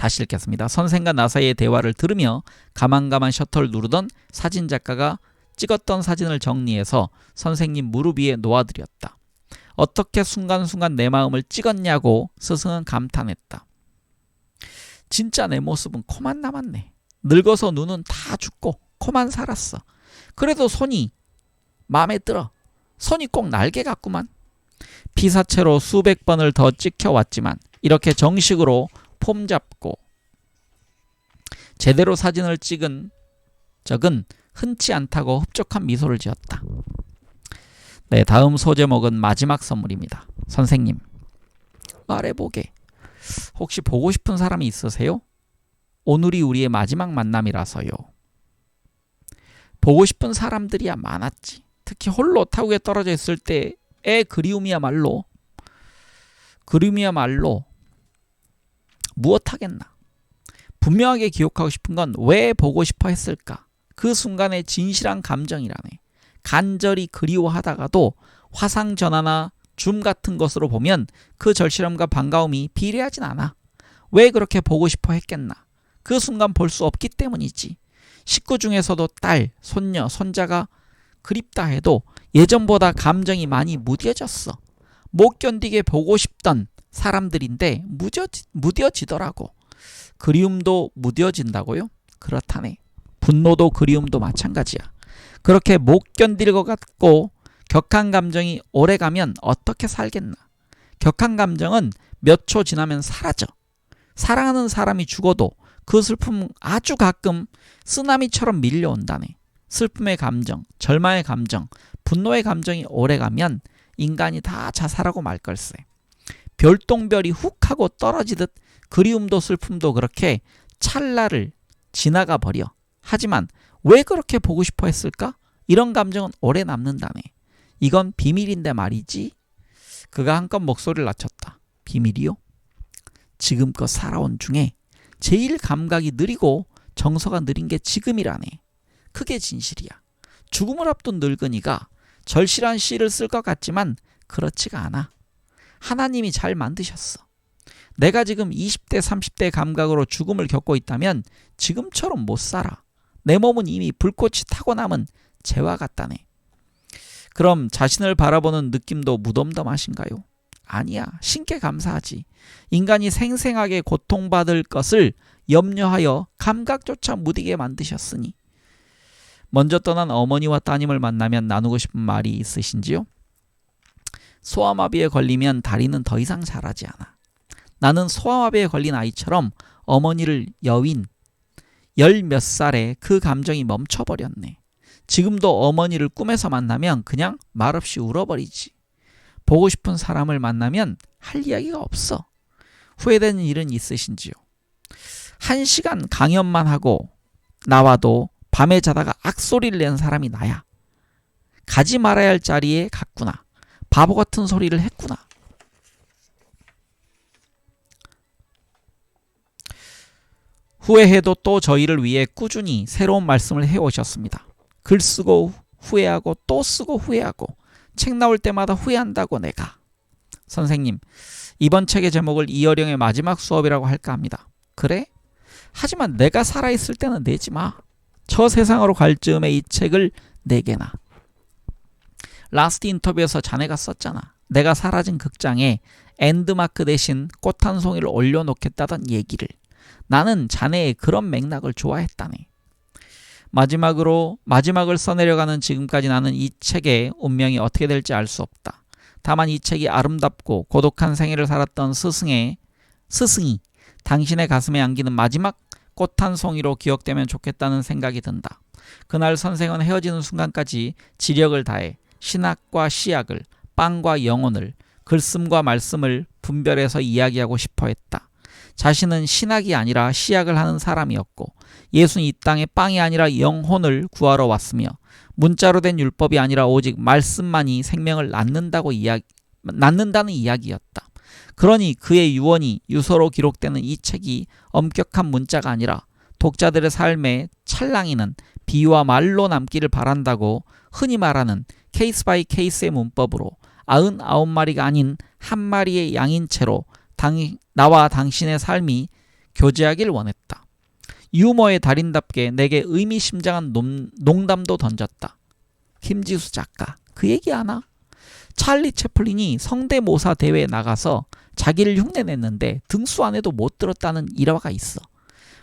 다시 읽겠습니다. 선생과 나 사이의 대화를 들으며 가만가만 셔터를 누르던 사진작가가 찍었던 사진을 정리해서 선생님 무릎 위에 놓아드렸다. 어떻게 순간순간 내 마음을 찍었냐고 스승은 감탄했다. 진짜 내 모습은 코만 남았네. 늙어서 눈은 다 죽고 코만 살았어. 그래도 손이 마음에 들어. 손이 꼭 날개 같구만. 피사체로 수백 번을 더 찍혀왔지만 이렇게 정식으로 폼 잡고 제대로 사진을 찍은 적은 흔치 않다고 흡족한 미소를 지었다. 네, 다음 소제목은 마지막 선물입니다. 선생님, 말해보게. 혹시 보고 싶은 사람이 있으세요? 오늘이 우리의 마지막 만남이라서요. 보고 싶은 사람들이야 많았지. 특히 홀로 타국에 떨어져 있을 때의 그리움이야말로 무엇하겠나. 분명하게 기억하고 싶은 건 왜 보고 싶어 했을까. 그 순간의 진실한 감정이라네. 간절히 그리워하다가도 화상전화나 줌 같은 것으로 보면 그 절실함과 반가움이 비례하진 않아. 왜 그렇게 보고 싶어 했겠나. 그 순간 볼 수 없기 때문이지. 식구 중에서도 딸, 손녀, 손자가 그립다 해도 예전보다 감정이 많이 무뎌졌어. 못 견디게 보고 싶던 사람들인데 무뎌지더라고. 그리움도 무뎌진다고요? 그렇다네. 분노도 그리움도 마찬가지야. 그렇게 못 견딜 것 같고 격한 감정이 오래가면 어떻게 살겠나. 격한 감정은 몇 초 지나면 사라져. 사랑하는 사람이 죽어도 그 슬픔은 아주 가끔 쓰나미처럼 밀려온다네. 슬픔의 감정, 절망의 감정, 분노의 감정이 오래가면 인간이 다 자살하고 말 걸세. 별똥별이 훅 하고 떨어지듯 그리움도 슬픔도 그렇게 찰나를 지나가 버려. 하지만 왜 그렇게 보고 싶어 했을까? 이런 감정은 오래 남는다네. 이건 비밀인데 말이지. 그가 한껏 목소리를 낮췄다. 비밀이요? 지금껏 살아온 중에 제일 감각이 느리고 정서가 느린 게 지금이라네. 그게 진실이야. 죽음을 앞둔 늙은이가 절실한 시를 쓸 것 같지만 그렇지가 않아. 하나님이 잘 만드셨어. 내가 지금 20대 30대 감각으로 죽음을 겪고 있다면 지금처럼 못 살아. 내 몸은 이미 불꽃이 타고 남은 재와 같다네. 그럼 자신을 바라보는 느낌도 무덤덤하신가요? 아니야. 신께 감사하지. 인간이 생생하게 고통받을 것을 염려하여 감각조차 무디게 만드셨으니. 먼저 떠난 어머니와 따님을 만나면 나누고 싶은 말이 있으신지요? 소아마비에 걸리면 다리는 더 이상 자라지 않아. 나는 소아마비에 걸린 아이처럼 어머니를 여윈 열 몇 살에 그 감정이 멈춰버렸네. 지금도 어머니를 꿈에서 만나면 그냥 말없이 울어버리지. 보고 싶은 사람을 만나면 할 이야기가 없어. 후회되는 일은 있으신지요? 1시간 강연만 하고 나와도 밤에 자다가 악소리를 낸 사람이 나야. 가지 말아야 할 자리에 갔구나. 바보 같은 소리를 했구나. 후회해도 또 저희를 위해 꾸준히 새로운 말씀을 해오셨습니다. 글 쓰고 후회하고 또 쓰고 후회하고 책 나올 때마다 후회한다고 내가. 선생님, 이번 책의 제목을 이어령의 마지막 수업이라고 할까 합니다. 그래? 하지만 내가 살아있을 때는 내지 마. 저 세상으로 갈 즈음에 이 책을 내게나. 라스트 인터뷰에서 자네가 썼잖아. 내가 사라진 극장에 엔드마크 대신 꽃 한 송이를 올려놓겠다던 얘기를. 나는 자네의 그런 맥락을 좋아했다네. 마지막을 써내려가는 지금까지 나는 이 책의 운명이 어떻게 될지 알 수 없다. 다만 이 책이 아름답고 고독한 생애를 살았던 스승이 당신의 가슴에 안기는 마지막 꽃 한 송이로 기억되면 좋겠다는 생각이 든다. 그날 선생은 헤어지는 순간까지 지력을 다해 신학과 시학을, 빵과 영혼을, 글씀과 말씀을 분별해서 이야기하고 싶어 했다. 자신은 신학이 아니라 시학을 하는 사람이었고 예수는 이 땅에 빵이 아니라 영혼을 구하러 왔으며 문자로 된 율법이 아니라 오직 말씀만이 생명을 낳는다는 이야기였다. 그러니 그의 유언이 유서로 기록되는 이 책이 엄격한 문자가 아니라 독자들의 삶에 찰랑이는 비유와 말로 남기를 바란다고 흔히 말하는 케이스 바이 케이스의 문법으로 99마리가 아닌 한 마리의 양인 채로 나와 당신의 삶이 교제하길 원했다. 유머의 달인답게 내게 의미심장한 농담도 던졌다. 김지수 작가, 그 얘기 하나? 찰리 채플린이 성대모사 대회에 나가서 자기를 흉내냈는데 등수 안에도 못 들었다는 일화가 있어.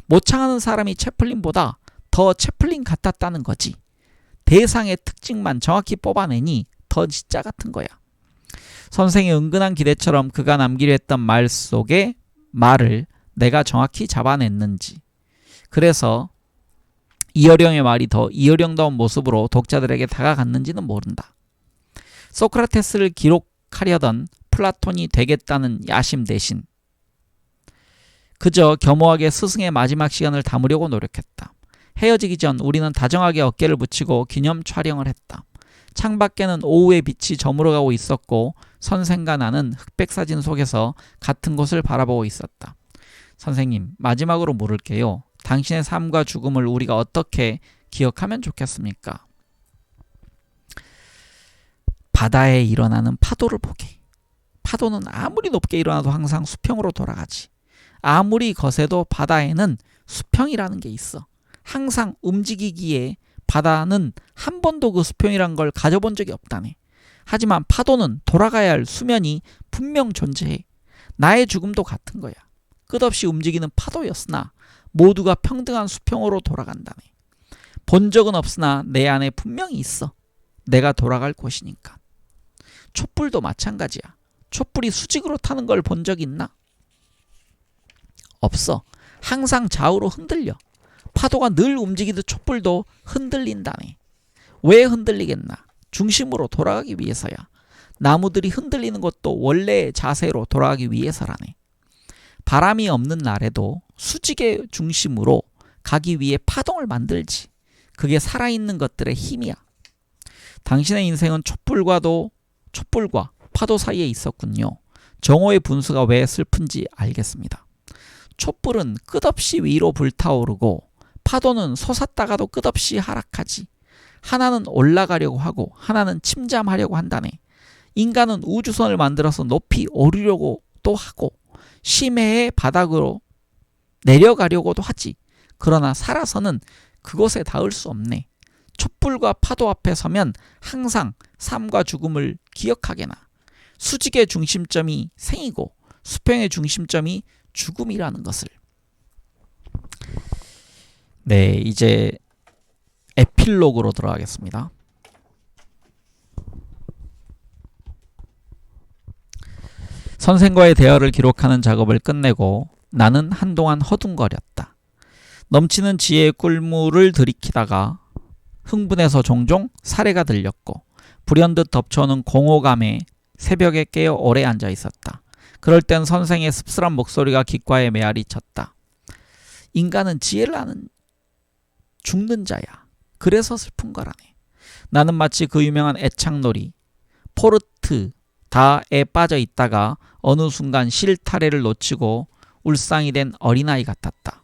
모창하는 사람이 채플린보다 더 채플린 같았다는 거지. 대상의 특징만 정확히 뽑아내니 더 진짜 같은 거야. 선생의 은근한 기대처럼 그가 남기려 했던 말 속의 말을 내가 정확히 잡아냈는지, 그래서 이어령의 말이 더 이어령다운 모습으로 독자들에게 다가갔는지는 모른다. 소크라테스를 기록하려던 플라톤이 되겠다는 야심 대신 그저 겸허하게 스승의 마지막 시간을 담으려고 노력했다. 헤어지기 전 우리는 다정하게 어깨를 붙이고 기념 촬영을 했다. 창밖에는 오후의 빛이 저물어가고 있었고 선생과 나는 흑백 사진 속에서 같은 곳을 바라보고 있었다. 선생님, 마지막으로 물을게요. 당신의 삶과 죽음을 우리가 어떻게 기억하면 좋겠습니까? 바다에 일어나는 파도를 보게. 파도는 아무리 높게 일어나도 항상 수평으로 돌아가지. 아무리 거세도 바다에는 수평이라는 게 있어. 항상 움직이기에 바다는 한 번도 그 수평이란 걸 가져본 적이 없다네. 하지만 파도는 돌아가야 할 수면이 분명 존재해. 나의 죽음도 같은 거야. 끝없이 움직이는 파도였으나 모두가 평등한 수평으로 돌아간다네. 본 적은 없으나 내 안에 분명히 있어. 내가 돌아갈 곳이니까. 촛불도 마찬가지야. 촛불이 수직으로 타는 걸 본 적 있나? 없어. 항상 좌우로 흔들려. 파도가 늘 움직이듯 촛불도 흔들린다네. 왜 흔들리겠나? 중심으로 돌아가기 위해서야. 나무들이 흔들리는 것도 원래의 자세로 돌아가기 위해서라네. 바람이 없는 날에도 수직의 중심으로 가기 위해 파동을 만들지. 그게 살아있는 것들의 힘이야. 당신의 인생은 촛불과 파도 사이에 있었군요. 정오의 분수가 왜 슬픈지 알겠습니다. 촛불은 끝없이 위로 불타오르고 파도는 솟았다가도 끝없이 하락하지. 하나는 올라가려고 하고 하나는 침잠하려고 한다네. 인간은 우주선을 만들어서 높이 오르려고도 하고 심해의 바닥으로 내려가려고도 하지. 그러나 살아서는 그곳에 닿을 수 없네. 촛불과 파도 앞에 서면 항상 삶과 죽음을 기억하게나. 수직의 중심점이 생이고 수평의 중심점이 죽음이라는 것을. 네, 이제 에필로그로 들어가겠습니다. 선생과의 대화를 기록하는 작업을 끝내고 나는 한동안 허둥거렸다. 넘치는 지혜의 꿀물을 들이키다가 흥분해서 종종 사례가 들렸고 불현듯 덮쳐오는 공허감에 새벽에 깨어 오래 앉아 있었다. 그럴 땐 선생의 씁쓸한 목소리가 귓가에 메아리 쳤다. 인간은 지혜를 아는 죽는 자야. 그래서 슬픈 거라네. 나는 마치 그 유명한 애착놀이 포르트 다에 빠져 있다가 어느 순간 실타래를 놓치고 울상이 된 어린아이 같았다.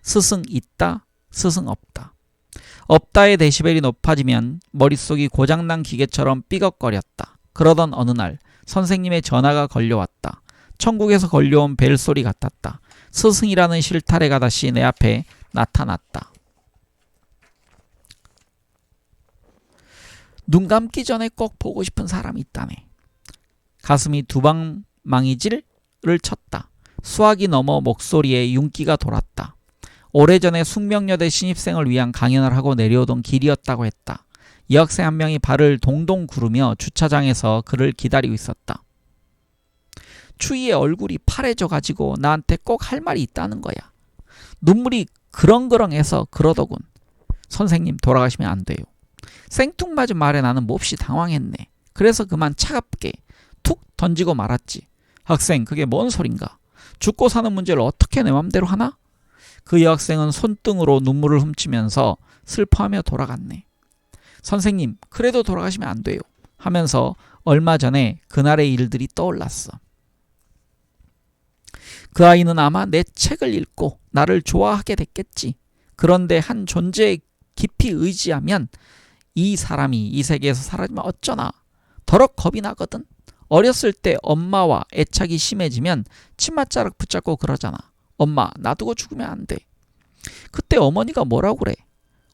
스승 있다, 스승 없다. 없다의 데시벨이 높아지면 머릿속이 고장난 기계처럼 삐걱거렸다. 그러던 어느 날 선생님의 전화가 걸려왔다. 천국에서 걸려온 벨소리 같았다. 스승이라는 실타래가 다시 내 앞에 나타났다. 눈 감기 전에 꼭 보고 싶은 사람이 있다네. 가슴이 두방망이질을 쳤다. 수학이 넘어 목소리에 윤기가 돌았다. 오래전에 숙명여대 신입생을 위한 강연을 하고 내려오던 길이었다고 했다. 여학생 한 명이 발을 동동 구르며 주차장에서 그를 기다리고 있었다. 추위에 얼굴이 파래져 가지고 나한테 꼭 할 말이 있다는 거야. 눈물이 그렁그렁해서 그러더군. 선생님, 돌아가시면 안 돼요. 생뚱맞은 말에 나는 몹시 당황했네. 그래서 그만 차갑게 툭 던지고 말았지. 학생, 그게 뭔 소린가? 죽고 사는 문제를 어떻게 내 맘대로 하나? 그 여학생은 손등으로 눈물을 훔치면서 슬퍼하며 돌아갔네. 선생님, 그래도 돌아가시면 안 돼요. 하면서 얼마 전에 그날의 일들이 떠올랐어. 그 아이는 아마 내 책을 읽고 나를 좋아하게 됐겠지. 그런데 한 존재에 깊이 의지하면 이 사람이 이 세계에서 사라지면 어쩌나. 더럽 겁이 나거든. 어렸을 때 엄마와 애착이 심해지면 치맛자락 붙잡고 그러잖아. 엄마, 놔두고 죽으면 안 돼. 그때 어머니가 뭐라고 그래?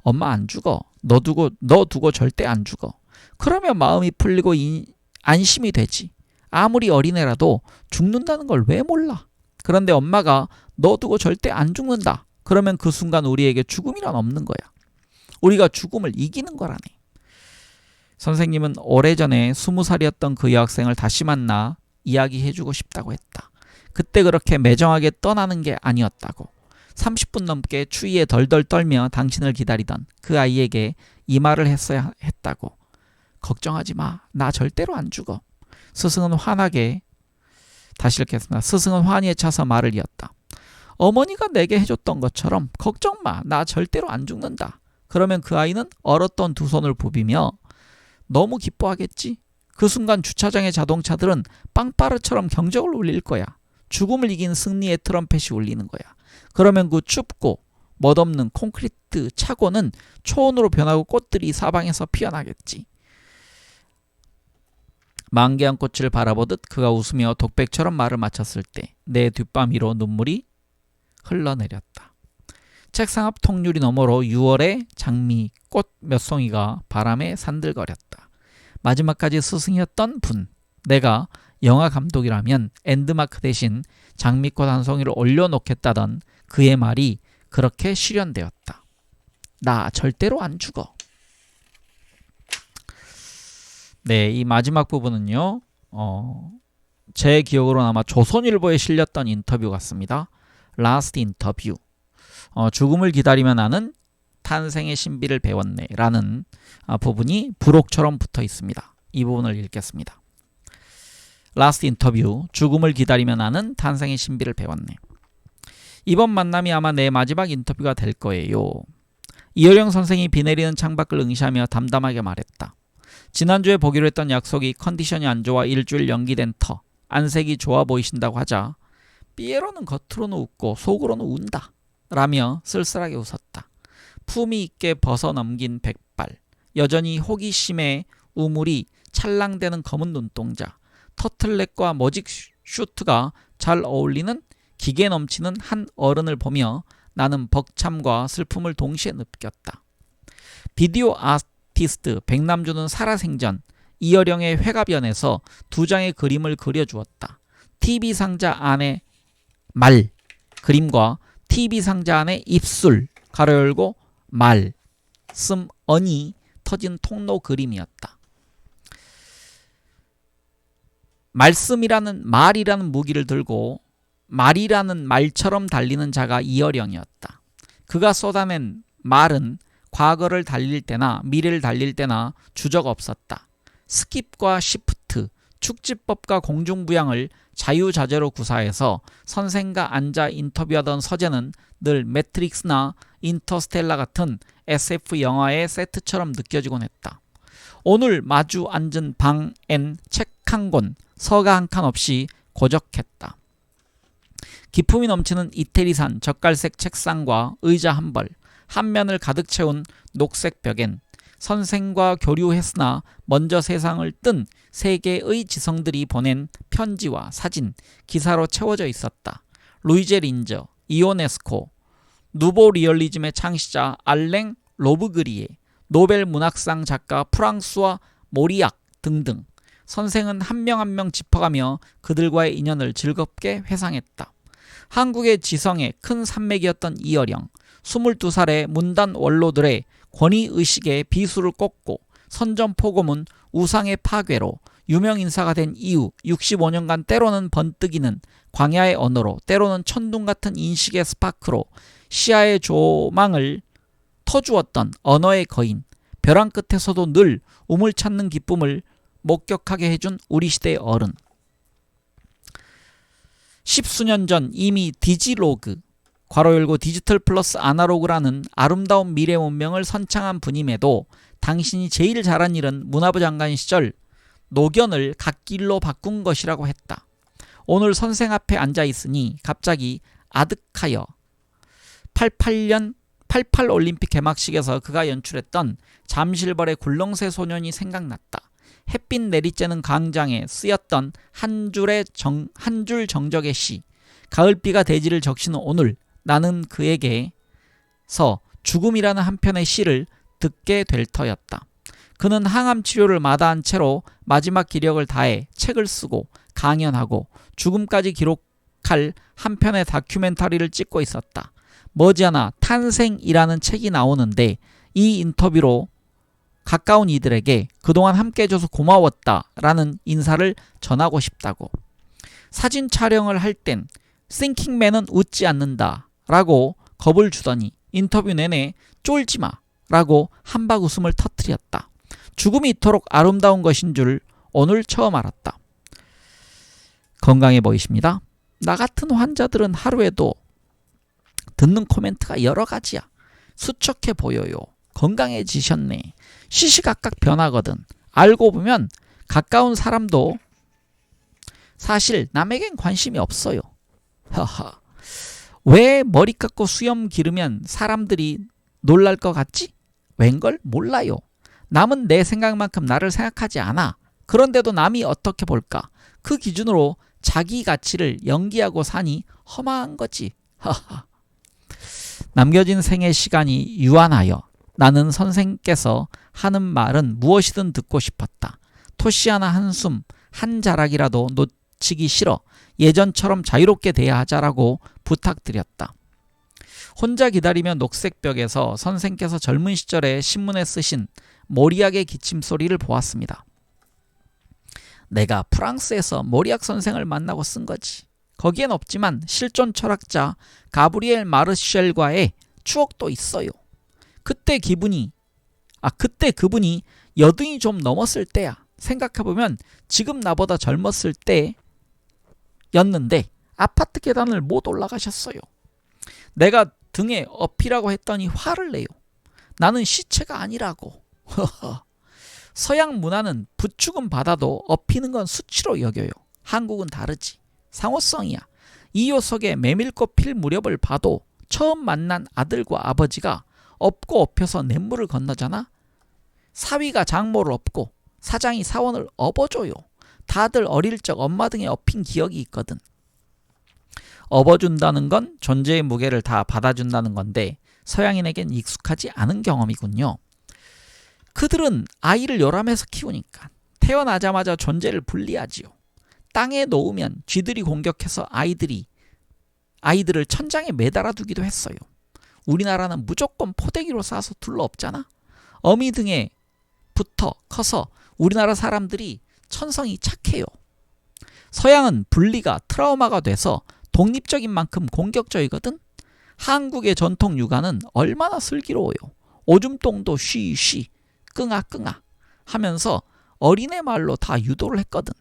엄마 안 죽어. 너 두고 절대 안 죽어. 그러면 마음이 풀리고 안심이 되지. 아무리 어린애라도 죽는다는 걸 왜 몰라? 그런데 엄마가 너 두고 절대 안 죽는다. 그러면 그 순간 우리에게 죽음이란 없는 거야. 우리가 죽음을 이기는 거라네. 선생님은 오래전에 20살이었던 그 여학생을 다시 만나 이야기해주고 싶다고 했다. 그때 그렇게 매정하게 떠나는 게 아니었다고. 30분 넘게 추위에 덜덜 떨며 당신을 기다리던 그 아이에게 이 말을 했어야 했다고. 걱정하지 마. 나 절대로 안 죽어. 스승은 다시 읽겠습니다. 스승은 환희에 차서 말을 이었다. 어머니가 내게 해줬던 것처럼 걱정 마. 나 절대로 안 죽는다. 그러면 그 아이는 얼었던 두 손을 부비며 너무 기뻐하겠지? 그 순간 주차장의 자동차들은 빵빠르처럼 경적을 울릴 거야. 죽음을 이긴 승리의 트럼펫이 울리는 거야. 그러면 그 춥고 멋없는 콘크리트 차고는 초원으로 변하고 꽃들이 사방에서 피어나겠지. 만개한 꽃을 바라보듯 그가 웃으며 독백처럼 말을 마쳤을 때 내 뒷밤 위로 눈물이 흘러내렸다. 책상 앞 통유리 너머로 6월의 장미 꽃 몇 송이가 바람에 산들거렸다. 마지막까지 스승이었던 분. 내가 영화 감독이라면 엔드마크 대신 장미꽃 한 송이를 올려놓겠다던 그의 말이 그렇게 실현되었다. 나 절대로 안 죽어. 네, 이 마지막 부분은요. 제 기억으로는 아마 조선일보에 실렸던 인터뷰 같습니다. 라스트 인터뷰. 죽음을 기다리며 나는 탄생의 신비를 배웠네 라는 부분이 부록처럼 붙어 있습니다. 이 부분을 읽겠습니다. 라스트 인터뷰. 죽음을 기다리며 나는 탄생의 신비를 배웠네. 이번 만남이 아마 내 마지막 인터뷰가 될 거예요. 이어령 선생이 비 내리는 창밖을 응시하며 담담하게 말했다. 지난주에 보기로 했던 약속이 컨디션이 안 좋아 일주일 연기된 터. 안색이 좋아 보이신다고 하자 삐에로는 겉으로는 웃고 속으로는 운다 라며 쓸쓸하게 웃었다. 품위 있게 벗어넘긴 백발, 여전히 호기심에 우물이 찰랑대는 검은 눈동자, 터틀넥과 머직 슈트가 잘 어울리는 기계 넘치는 한 어른을 보며 나는 벅참과 슬픔을 동시에 느꼈다. 비디오 아티스트 백남주는 살아생전 이어령의 회가변에서 두 장의 그림을 그려주었다. TV 상자 안에 말 그림과 TV 상자 안에 입술 가로 열고 말씀언이 터진 통로 그림이었다. 말이라는 무기를 들고 말이라는 말처럼 달리는 자가 이어령이었다. 그가 쏟아낸 말은 과거를 달릴 때나 미래를 달릴 때나 주저가 없었다. 스킵과 시프트, 축지법과 공중부양을 자유자재로 구사해서 선생과 앉아 인터뷰하던 서재는 늘 매트릭스나 인터스텔라 같은 SF 영화의 세트처럼 느껴지곤 했다. 오늘 마주 앉은 방엔 책 한 권, 서가 한 칸 없이 고적했다. 기품이 넘치는 이태리산 젓갈색 책상과 의자 한 벌, 한 면을 가득 채운 녹색 벽엔 선생과 교류했으나 먼저 세상을 뜬 세계의 지성들이 보낸 편지와 사진, 기사로 채워져 있었다. 루이제 린저, 이오네스코, 누보 리얼리즘의 창시자 알랭 로브그리에, 노벨 문학상 작가 프랑수와 모리악 등등. 선생은 한 명 한 명 짚어가며 그들과의 인연을 즐겁게 회상했다. 한국의 지성의 큰 산맥이었던 이어령, 22살의 문단 원로들의 권위의식에 비수를 꽂고 선전포고문 우상의 파괴로 유명인사가 된 이후 65년간 때로는 번뜩이는 광야의 언어로 때로는 천둥같은 인식의 스파크로 시야의 조망을 터주었던 언어의 거인, 벼랑 끝에서도 늘 우물 찾는 기쁨을 목격하게 해준 우리 시대의 어른. 10수년 전 이미 디지로그 괄호 열고 디지털 플러스 아날로그라는 아름다운 미래 문명을 선창한 분임에도 당신이 제일 잘한 일은 문화부 장관 시절 노견을 갓길로 바꾼 것이라고 했다. 오늘 선생 앞에 앉아있으니 갑자기 아득하여 88년 88 올림픽 개막식에서 그가 연출했던 잠실벌의 굴렁쇠 소년이 생각났다. 햇빛 내리쬐는 광장에 쓰였던 한 줄 정적의 시. 가을비가 대지를 적시는 오늘 나는 그에게서 죽음이라는 한 편의 시를 듣게 될 터였다. 그는 항암 치료를 마다한 채로 마지막 기력을 다해 책을 쓰고 강연하고 죽음까지 기록할 한 편의 다큐멘터리를 찍고 있었다. 머지않아 탄생이라는 책이 나오는데 이 인터뷰로 가까운 이들에게 그동안 함께 해줘서 고마웠다라는 인사를 전하고 싶다고. 사진 촬영을 할 땐 싱킹맨은 웃지 않는다 라고 겁을 주더니 인터뷰 내내 쫄지마 라고 한박 웃음을 터뜨렸다. 죽음이 이토록 아름다운 것인 줄 오늘 처음 알았다. 건강해 보이십니다. 나 같은 환자들은 하루에도 듣는 코멘트가 여러 가지야. 수척해 보여요. 건강해지셨네. 시시각각 변하거든. 알고 보면 가까운 사람도 사실 남에겐 관심이 없어요. 하하. 왜 머리 깎고 수염 기르면 사람들이 놀랄 것 같지? 웬걸? 몰라요. 남은 내 생각만큼 나를 생각하지 않아. 그런데도 남이 어떻게 볼까? 그 기준으로 자기 가치를 연기하고 사니 험한 거지. 하하. 남겨진 생의 시간이 유한하여 나는 선생께서 하는 말은 무엇이든 듣고 싶었다. 토시 하나 한숨 한 자락이라도 놓치기 싫어 예전처럼 자유롭게 대하자라고 부탁드렸다. 혼자 기다리며 녹색벽에서 선생께서 젊은 시절에 신문에 쓰신 모리악의 기침소리를 보았습니다. 내가 프랑스에서 모리악 선생을 만나고 쓴 거지. 거기엔 없지만 실존 철학자 가브리엘 마르쉘과의 추억도 있어요. 그때 그분이 여든이 좀 넘었을 때야. 생각해보면 지금 나보다 젊었을 때였는데 아파트 계단을 못 올라가셨어요. 내가 등에 업히라고 했더니 화를 내요. 나는 시체가 아니라고. 서양 문화는 부축은 받아도 업히는 건 수치로 여겨요. 한국은 다르지. 상호성이야. 이 요석에 메밀꽃 필 무렵을 봐도 처음 만난 아들과 아버지가 업고 업혀서 냇물을 건너잖아. 사위가 장모를 업고 사장이 사원을 업어줘요. 다들 어릴 적 엄마 등에 업힌 기억이 있거든. 업어준다는 건 존재의 무게를 다 받아준다는 건데 서양인에겐 익숙하지 않은 경험이군요. 그들은 아이를 요람해서 키우니까 태어나자마자 존재를 분리하지요. 땅에 놓으면 쥐들이 공격해서 아이들을 천장에 매달아 두기도 했어요. 우리나라는 무조건 포대기로 쏴서 둘러엎잖아. 어미 등에 붙어 커서 우리나라 사람들이 천성이 착해요. 서양은 분리가 트라우마가 돼서 독립적인 만큼 공격적이거든. 한국의 전통 육아는 얼마나 슬기로워요. 오줌똥도 쉬쉬 끙아 하면서 어린애 말로 다 유도를 했거든.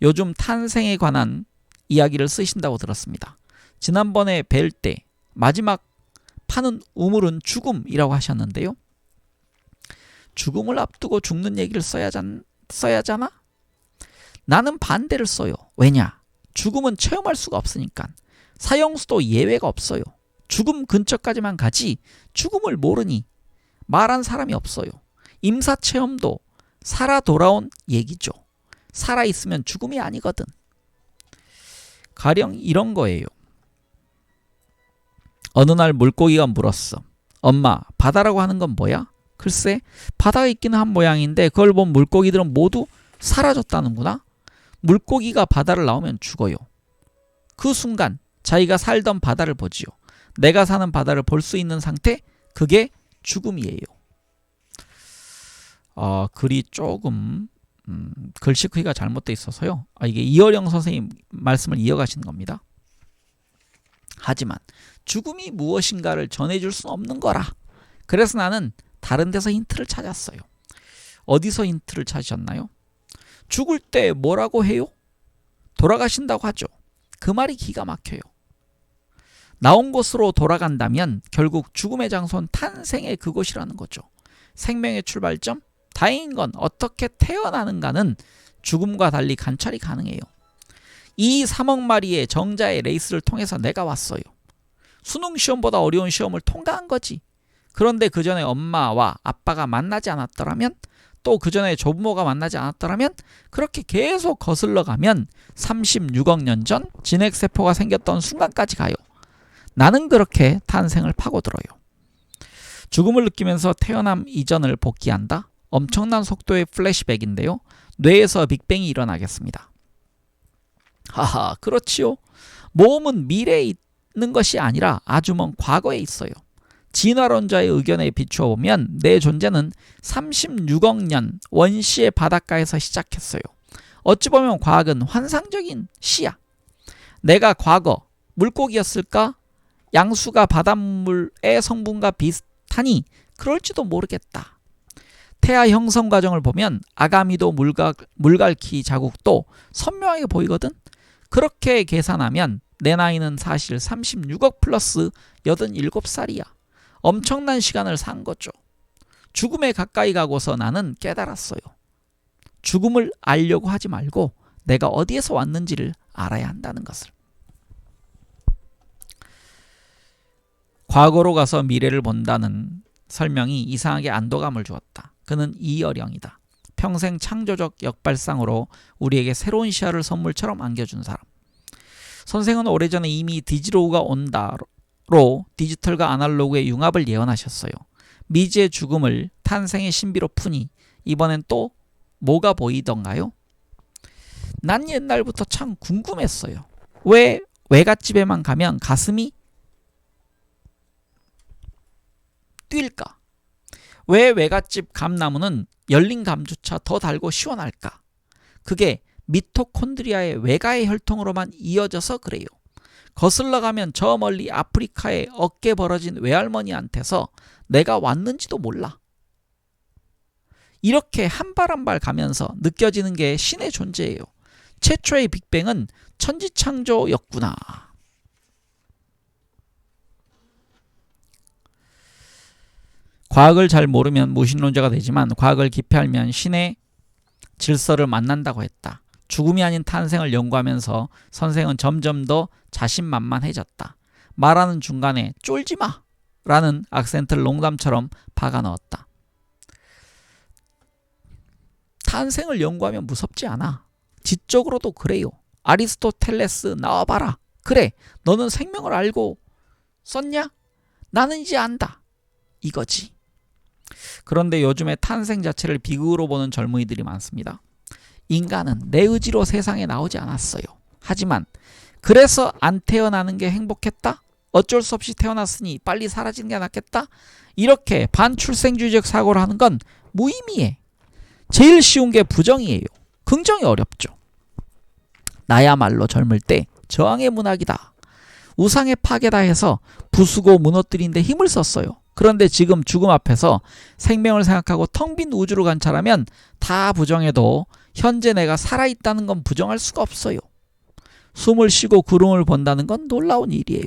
요즘 탄생에 관한 이야기를 쓰신다고 들었습니다. 지난번에 뵐 때 마지막 파는 우물은 죽음이라고 하셨는데요. 죽음을 앞두고 죽는 얘기를 써야잖아? 나는 반대를 써요. 왜냐? 죽음은 체험할 수가 없으니까. 사형수도 예외가 없어요. 죽음 근처까지만 가지 죽음을 모르니 말한 사람이 없어요. 임사체험도 살아 돌아온 얘기죠. 살아있으면 죽음이 아니거든. 가령 이런 거예요. 어느 날 물고기가 물었어. 엄마, 바다라고 하는 건 뭐야? 글쎄, 바다가 있기는 한 모양인데 그걸 본 물고기들은 모두 사라졌다는구나. 물고기가 바다를 나오면 죽어요. 그 순간 자기가 살던 바다를 보지요. 내가 사는 바다를 볼 수 있는 상태, 그게 죽음이에요. 글이 조금 글씨 크기가 잘못되어 있어서요. 이게 이어령 선생님 말씀을 이어가시는 겁니다. 하지만 죽음이 무엇인가를 전해줄 수는 없는 거라. 그래서 나는 다른 데서 힌트를 찾았어요. 어디서 힌트를 찾으셨나요? 죽을 때 뭐라고 해요? 돌아가신다고 하죠. 그 말이 기가 막혀요. 나온 곳으로 돌아간다면 결국 죽음의 장소는 탄생의 그곳이라는 거죠. 생명의 출발점? 다행인 건 어떻게 태어나는가는 죽음과 달리 관찰이 가능해요. 이 3억 마리의 정자의 레이스를 통해서 내가 왔어요. 수능 시험보다 어려운 시험을 통과한 거지. 그런데 그 전에 엄마와 아빠가 만나지 않았더라면 또 그 전에 조부모가 만나지 않았더라면 그렇게 계속 거슬러 가면 36억 년 전 진핵세포가 생겼던 순간까지 가요. 나는 그렇게 탄생을 파고들어요. 죽음을 느끼면서 태어남 이전을 복귀한다. 엄청난 속도의 플래시백인데요. 뇌에서 빅뱅이 일어나겠습니다. 하하, 그렇지요. 모험은 미래에 있는 것이 아니라 아주 먼 과거에 있어요. 진화론자의 의견에 비추어 보면 내 존재는 36억 년 원시의 바닷가에서 시작했어요. 어찌 보면 과학은 환상적인 시야. 내가 과거 물고기였을까? 양수가 바닷물의 성분과 비슷하니 그럴지도 모르겠다. 태아 형성 과정을 보면 아가미도 물갈퀴 자국도 선명하게 보이거든. 그렇게 계산하면 내 나이는 사실 36억 플러스 87살이야. 엄청난 시간을 산 거죠. 죽음에 가까이 가고서 나는 깨달았어요. 죽음을 알려고 하지 말고 내가 어디에서 왔는지를 알아야 한다는 것을. 과거로 가서 미래를 본다는 설명이 이상하게 안도감을 주었다. 그는 이어령이다. 평생 창조적 역발상으로 우리에게 새로운 시야를 선물처럼 안겨준 사람. 선생은 오래전에 이미 디지로우가 온다로 디지털과 아날로그의 융합을 예언하셨어요. 미지의 죽음을 탄생의 신비로 푸니 이번엔 또 뭐가 보이던가요? 난 옛날부터 참 궁금했어요. 왜 외갓집에만 가면 가슴이 뛸까? 왜 외갓집 감나무는 열린 감조차 더 달고 시원할까? 그게 미토콘드리아의 외가의 혈통으로만 이어져서 그래요. 거슬러 가면 저 멀리 아프리카에 어깨 벌어진 외할머니한테서 내가 왔는지도 몰라. 이렇게 한 발 한 발 가면서 느껴지는 게 신의 존재예요. 최초의 빅뱅은 천지창조였구나. 과학을 잘 모르면 무신론자가 되지만 과학을 깊이 알면 신의 질서를 만난다고 했다. 죽음이 아닌 탄생을 연구하면서 선생은 점점 더 자신만만해졌다. 말하는 중간에 쫄지마 라는 악센트를 농담처럼 박아 넣었다. 탄생을 연구하면 무섭지 않아. 지적으로도 그래요. 아리스토텔레스 나와봐라. 그래, 너는 생명을 알고 썼냐? 나는 이제 안다. 이거지. 그런데 요즘에 탄생 자체를 비극으로 보는 젊은이들이 많습니다. 인간은 내 의지로 세상에 나오지 않았어요. 하지만 그래서 안 태어나는 게 행복했다? 어쩔 수 없이 태어났으니 빨리 사라지는 게 낫겠다? 이렇게 반출생주의적 사고를 하는 건 무의미해. 제일 쉬운 게 부정이에요. 긍정이 어렵죠. 나야말로 젊을 때 저항의 문학이다. 우상의 파괴다 해서 부수고 무너뜨린 데 힘을 썼어요. 그런데 지금 죽음 앞에서 생명을 생각하고 텅 빈 우주를 관찰하면 다 부정해도 현재 내가 살아있다는 건 부정할 수가 없어요. 숨을 쉬고 구름을 본다는 건 놀라운 일이에요.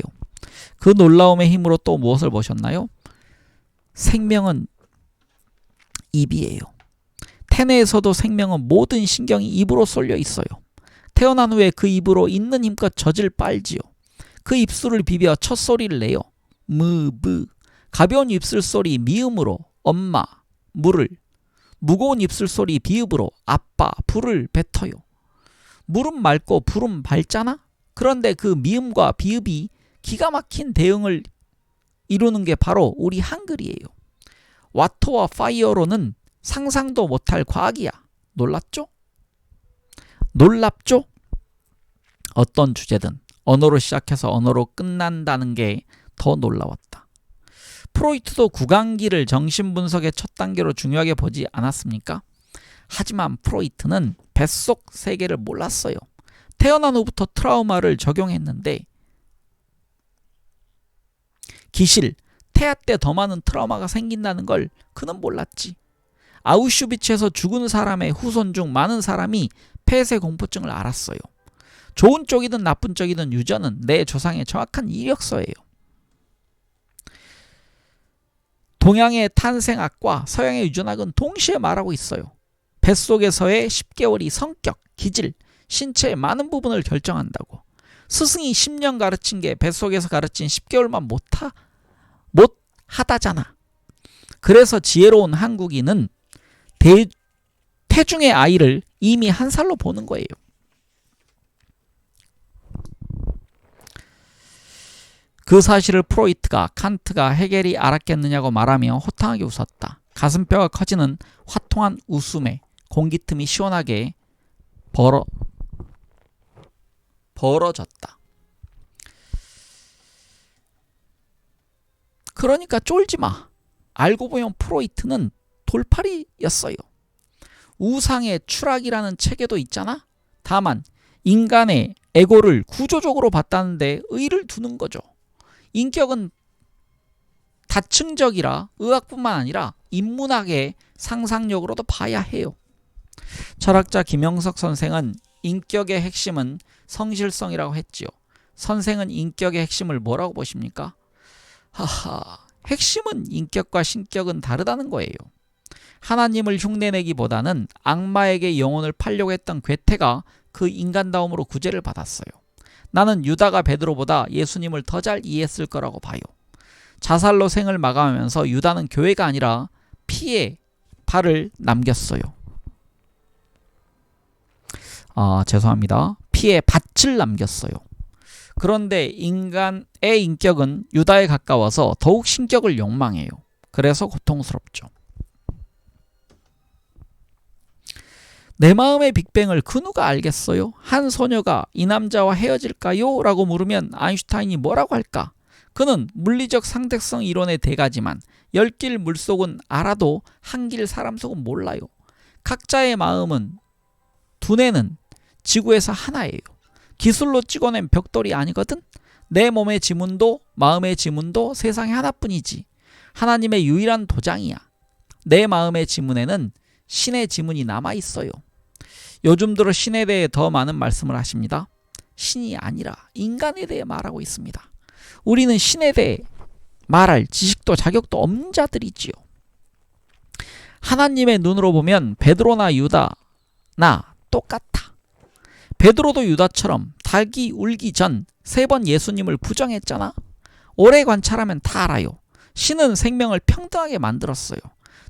그 놀라움의 힘으로 또 무엇을 보셨나요? 생명은 입이에요. 태내에서도 생명은 모든 신경이 입으로 쏠려 있어요. 태어난 후에 그 입으로 있는 힘껏 젖을 빨지요. 그 입술을 비벼 첫 소리를 내요. 무브. 가벼운 입술소리 미음으로 엄마, 물을, 무거운 입술소리 비읍으로 아빠, 불을 뱉어요. 물은 맑고 불은 밝잖아? 그런데 그 미음과 비읍이 기가 막힌 대응을 이루는 게 바로 우리 한글이에요. 와터와 파이어로는 상상도 못할 과학이야. 놀랍죠? 놀랍죠? 어떤 주제든 언어로 시작해서 언어로 끝난다는 게 더 놀라웠다. 프로이트도 구강기를 정신분석의 첫 단계로 중요하게 보지 않았습니까? 하지만 프로이트는 뱃속 세계를 몰랐어요. 태어난 후부터 트라우마를 적용했는데 기실, 태아 때 더 많은 트라우마가 생긴다는 걸 그는 몰랐지. 아우슈비츠에서 죽은 사람의 후손 중 많은 사람이 폐쇄 공포증을 앓았어요. 좋은 쪽이든 나쁜 쪽이든 유전은 내 조상의 정확한 이력서예요. 동양의 탄생학과 서양의 유전학은 동시에 말하고 있어요. 뱃속에서의 10개월이 성격, 기질, 신체의 많은 부분을 결정한다고. 스승이 10년 가르친 게 뱃속에서 가르친 10개월만 못하다잖아. 그래서 지혜로운 한국인은 태중의 아이를 이미 한 살로 보는 거예요. 그 사실을 프로이트가 칸트가 헤겔이 알았겠느냐고 말하며 호탕하게 웃었다. 가슴뼈가 커지는 화통한 웃음에 공기 틈이 시원하게 벌어졌다. 그러니까 쫄지 마. 알고 보면 프로이트는 돌팔이였어요. 우상의 추락이라는 책에도 있잖아. 다만 인간의 에고를 구조적으로 봤다는데 의의를 두는 거죠. 인격은 다층적이라 의학뿐만 아니라 인문학의 상상력으로도 봐야 해요. 철학자 김영석 선생은 인격의 핵심은 성실성이라고 했지요. 선생은 인격의 핵심을 뭐라고 보십니까? 하하, 핵심은 인격과 신격은 다르다는 거예요. 하나님을 흉내내기보다는 악마에게 영혼을 팔려고 했던 괴테가 그 인간다움으로 구제를 받았어요. 나는 유다가 베드로보다 예수님을 더 잘 이해했을 거라고 봐요. 자살로 생을 마감하면서 유다는 교회가 아니라 피에 발을 남겼어요. 죄송합니다. 피에 밭을 남겼어요. 그런데 인간의 인격은 유다에 가까워서 더욱 신격을 욕망해요. 그래서 고통스럽죠. 내 마음의 빅뱅을 그 누가 알겠어요? 한 소녀가 이 남자와 헤어질까요? 라고 물으면 아인슈타인이 뭐라고 할까? 그는 물리적 상대성 이론의 대가지만 열길 물속은 알아도 한길 사람 속은 몰라요. 각자의 마음은 두뇌는 지구에서 하나예요. 기술로 찍어낸 벽돌이 아니거든? 내 몸의 지문도 마음의 지문도 세상에 하나뿐이지. 하나님의 유일한 도장이야. 내 마음의 지문에는 신의 지문이 남아있어요. 요즘 들어 신에 대해 더 많은 말씀을 하십니다. 신이 아니라 인간에 대해 말하고 있습니다. 우리는 신에 대해 말할 지식도 자격도 없는 자들이지요. 하나님의 눈으로 보면 베드로나 유다나 똑같아. 베드로도 유다처럼 닭이 울기 전 3번 예수님을 부정했잖아. 오래 관찰하면 다 알아요. 신은 생명을 평등하게 만들었어요.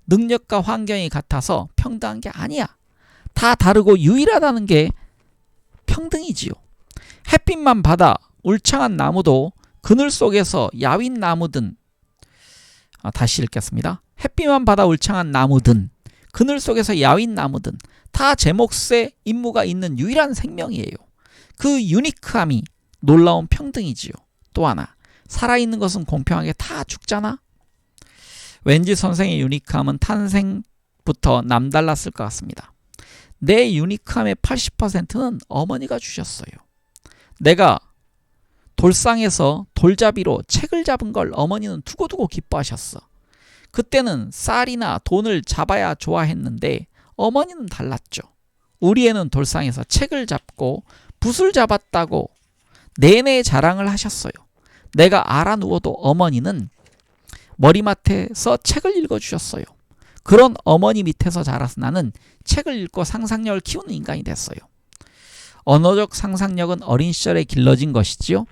능력과 환경이 같아서 평등한 게 아니야. 다 다르고 유일하다는 게 평등이지요. 햇빛만 받아 울창한 나무도 그늘 속에서 야윈 나무든 다시 읽겠습니다. 햇빛만 받아 울창한 나무든 그늘 속에서 야윈 나무든 다 제 몫의 임무가 있는 유일한 생명이에요. 그 유니크함이 놀라운 평등이지요. 또 하나, 살아있는 것은 공평하게 다 죽잖아. 왠지 선생의 유니크함은 탄생부터 남달랐을 것 같습니다. 내 유니크함의 80%는 어머니가 주셨어요. 내가 돌상에서 돌잡이로 책을 잡은 걸 어머니는 두고두고 기뻐하셨어. 그때는 쌀이나 돈을 잡아야 좋아했는데 어머니는 달랐죠. 우리 애는 돌상에서 책을 잡고 붓을 잡았다고 내내 자랑을 하셨어요. 내가 알아 누워도 어머니는 머리맡에서 책을 읽어주셨어요. 그런 어머니 밑에서 자라서 나는 책을 읽고 상상력을 키우는 인간이 됐어요. 언어적 상상력은 어린 시절에 길러진 것이지요.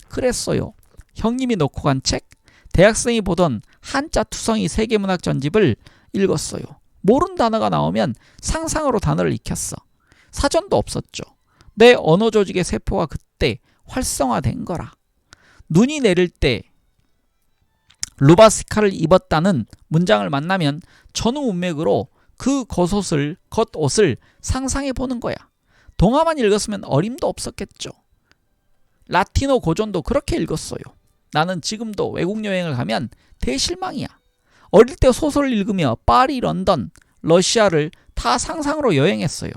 그랬어요. 형님이 놓고 간 책, 대학생이 보던 한자 투성이 세계문학 전집을 읽었어요. 모르는 단어가 나오면 상상으로 단어를 익혔어. 사전도 없었죠. 내 언어 조직의 세포가 그때 활성화된 거라. 눈이 내릴 때 루바스카를 입었다는 문장을 만나면 전후 문맥으로 그 겉옷을 상상해 보는 거야. 동화만 읽었으면 어림도 없었겠죠. 라틴어 고전도 그렇게 읽었어요. 나는 지금도 외국 여행을 가면 대실망이야. 어릴 때 소설을 읽으며 파리, 런던, 러시아를 다 상상으로 여행했어요.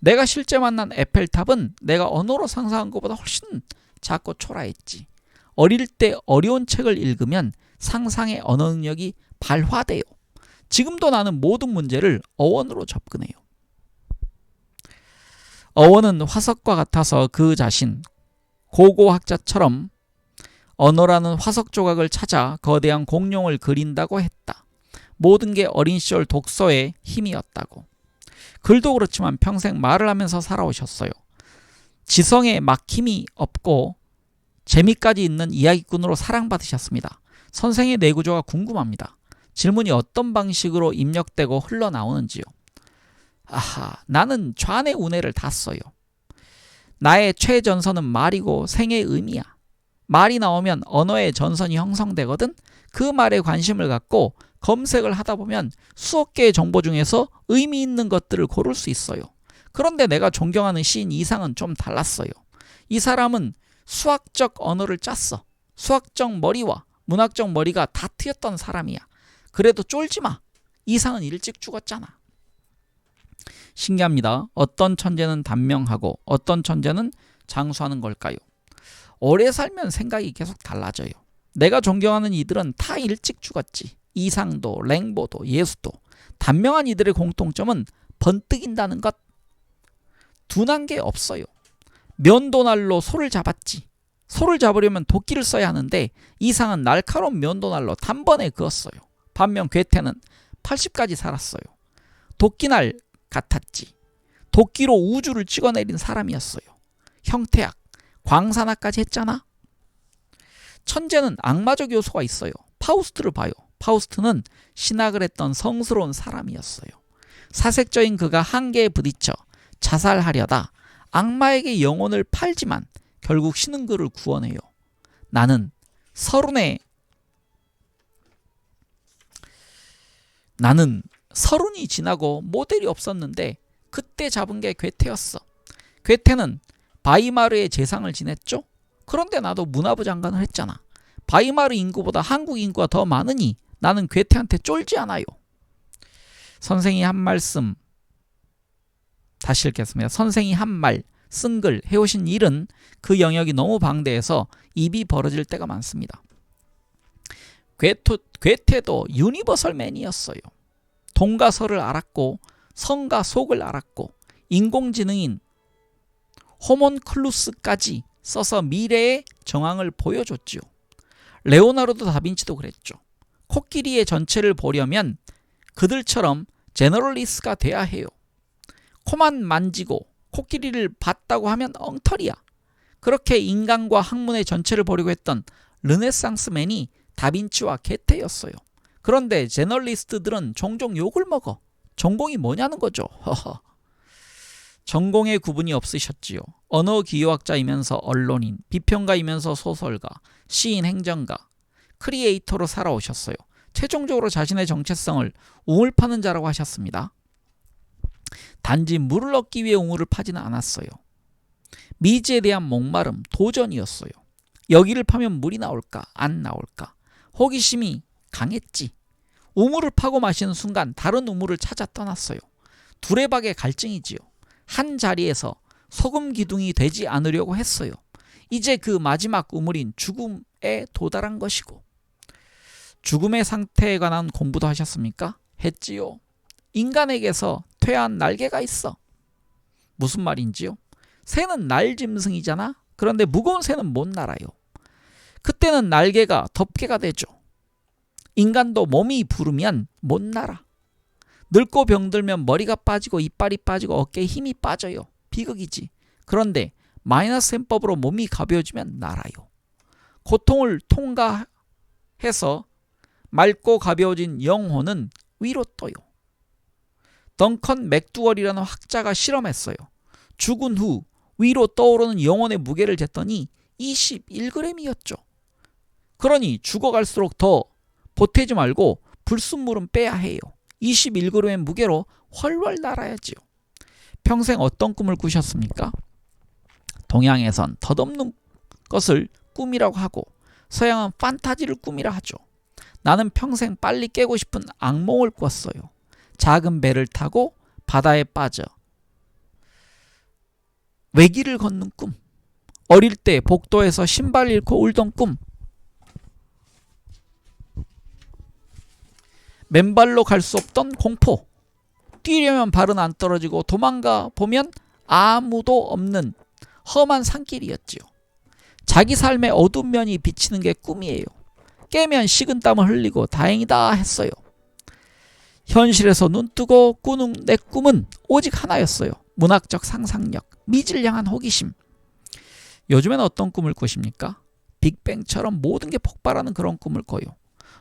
내가 실제 만난 에펠탑은 내가 언어로 상상한 것보다 훨씬 작고 초라했지. 어릴 때 어려운 책을 읽으면 상상의 언어 능력이 발화돼요. 지금도 나는 모든 문제를 어원으로 접근해요. 어원은 화석과 같아서 그 자신, 고고학자처럼 언어라는 화석 조각을 찾아 거대한 공룡을 그린다고 했다. 모든 게 어린 시절 독서의 힘이었다고. 글도 그렇지만 평생 말을 하면서 살아오셨어요. 지성에 막힘이 없고 재미까지 있는 이야기꾼으로 사랑받으셨습니다. 선생의 뇌구조가 궁금합니다. 질문이 어떤 방식으로 입력되고 흘러나오는지요. 아하, 나는 좌뇌 우뇌를 다 써요. 나의 최전선은 말이고 생의 의미야. 말이 나오면 언어의 전선이 형성되거든. 그 말에 관심을 갖고 검색을 하다 보면 수억 개의 정보 중에서 의미 있는 것들을 고를 수 있어요. 그런데 내가 존경하는 시인 이상은 좀 달랐어요. 이 사람은 수학적 언어를 짰어. 수학적 머리와 문학적 머리가 다 트였던 사람이야. 그래도 쫄지 마. 이상은 일찍 죽었잖아. 신기합니다. 어떤 천재는 단명하고 어떤 천재는 장수하는 걸까요? 오래 살면 생각이 계속 달라져요. 내가 존경하는 이들은 다 일찍 죽었지. 이상도, 랭보도, 예수도. 단명한 이들의 공통점은 번뜩인다는 것. 둔한 게 없어요. 면도날로 소를 잡았지. 소를 잡으려면 도끼를 써야 하는데 이상은 날카로운 면도날로 단번에 그었어요. 반면 괴테는 80까지 살았어요. 도끼날 같았지. 도끼로 우주를 찍어내린 사람이었어요. 형태학, 광산학까지 했잖아. 천재는 악마적 요소가 있어요. 파우스트를 봐요. 파우스트는 신학을 했던 성스러운 사람이었어요. 사색적인 그가 한계에 부딪혀 자살하려다 악마에게 영혼을 팔지만 결국 신은 그를 구원해요. 나는 서른이 지나고 모델이 없었는데 그때 잡은 게 괴테였어. 괴테는 바이마르의 재상을 지냈죠? 그런데 나도 문화부 장관을 했잖아. 바이마르 인구보다 한국 인구가 더 많으니 나는 괴테한테 쫄지 않아요. 선생이 한 말씀 다시 읽겠습니다. 선생이 한 말, 쓴 글, 해오신 일은 그 영역이 너무 방대해서 입이 벌어질 때가 많습니다. 괴테도 유니버설맨이었어요. 동과 서를 알았고 성과 속을 알았고 인공지능인 호몬클루스까지 써서 미래의 정황을 보여줬죠. 레오나르도 다빈치도 그랬죠. 코끼리의 전체를 보려면 그들처럼 제너럴리스트가 돼야 해요. 코만 만지고 코끼리를 봤다고 하면 엉터리야. 그렇게 인간과 학문의 전체를 보려고 했던 르네상스맨이 다빈치와 괴테였어요. 그런데 제너럴리스트들은 종종 욕을 먹어. 전공이 뭐냐는 거죠. 전공의 구분이 없으셨지요. 언어기호학자이면서 언론인, 비평가이면서 소설가, 시인, 행정가, 크리에이터로 살아오셨어요. 최종적으로 자신의 정체성을 우물 파는 자라고 하셨습니다. 단지 물을 얻기 위해 우물을 파지는 않았어요. 미지에 대한 목마름, 도전이었어요. 여기를 파면 물이 나올까 안 나올까 호기심이 강했지. 우물을 파고 마시는 순간 다른 우물을 찾아 떠났어요. 두레박의 갈증이지요. 한 자리에서 소금 기둥이 되지 않으려고 했어요. 이제 그 마지막 우물인 죽음에 도달한 것이고. 죽음의 상태에 관한 공부도 하셨습니까? 했지요. 인간에게서 퇴한 날개가 있어. 무슨 말인지요? 새는 날짐승이잖아. 그런데 무거운 새는 못 날아요. 그때는 날개가 덮개가 되죠. 인간도 몸이 부르면 못 날아. 늙고 병들면 머리가 빠지고 이빨이 빠지고 어깨에 힘이 빠져요. 비극이지. 그런데 마이너스 셈법으로 몸이 가벼워지면 날아요. 고통을 통과해서 맑고 가벼워진 영혼은 위로 떠요. 덩컨 맥두얼이라는 학자가 실험했어요. 죽은 후 위로 떠오르는 영혼의 무게를 쟀더니 21g이었죠. 그러니 죽어갈수록 더 보태지 말고 불순물은 빼야 해요. 21g의 무게로 훨훨 날아야지요. 평생 어떤 꿈을 꾸셨습니까? 동양에선 덧없는 것을 꿈이라고 하고 서양은 판타지를 꿈이라 하죠. 나는 평생 빨리 깨고 싶은 악몽을 꿨어요. 작은 배를 타고 바다에 빠져 외길을 걷는 꿈. 어릴 때 복도에서 신발 잃고 울던 꿈. 맨발로 갈 수 없던 공포. 뛰려면 발은 안 떨어지고 도망가 보면 아무도 없는 험한 산길이었지요. 자기 삶의 어두운 면이 비치는 게 꿈이에요. 깨면 식은땀을 흘리고 다행이다 했어요. 현실에서 눈 뜨고 꾸는 내 꿈은 오직 하나였어요. 문학적 상상력, 미지를 향한 호기심. 요즘엔 어떤 꿈을 꾸십니까? 빅뱅처럼 모든 게 폭발하는 그런 꿈을 꿔요.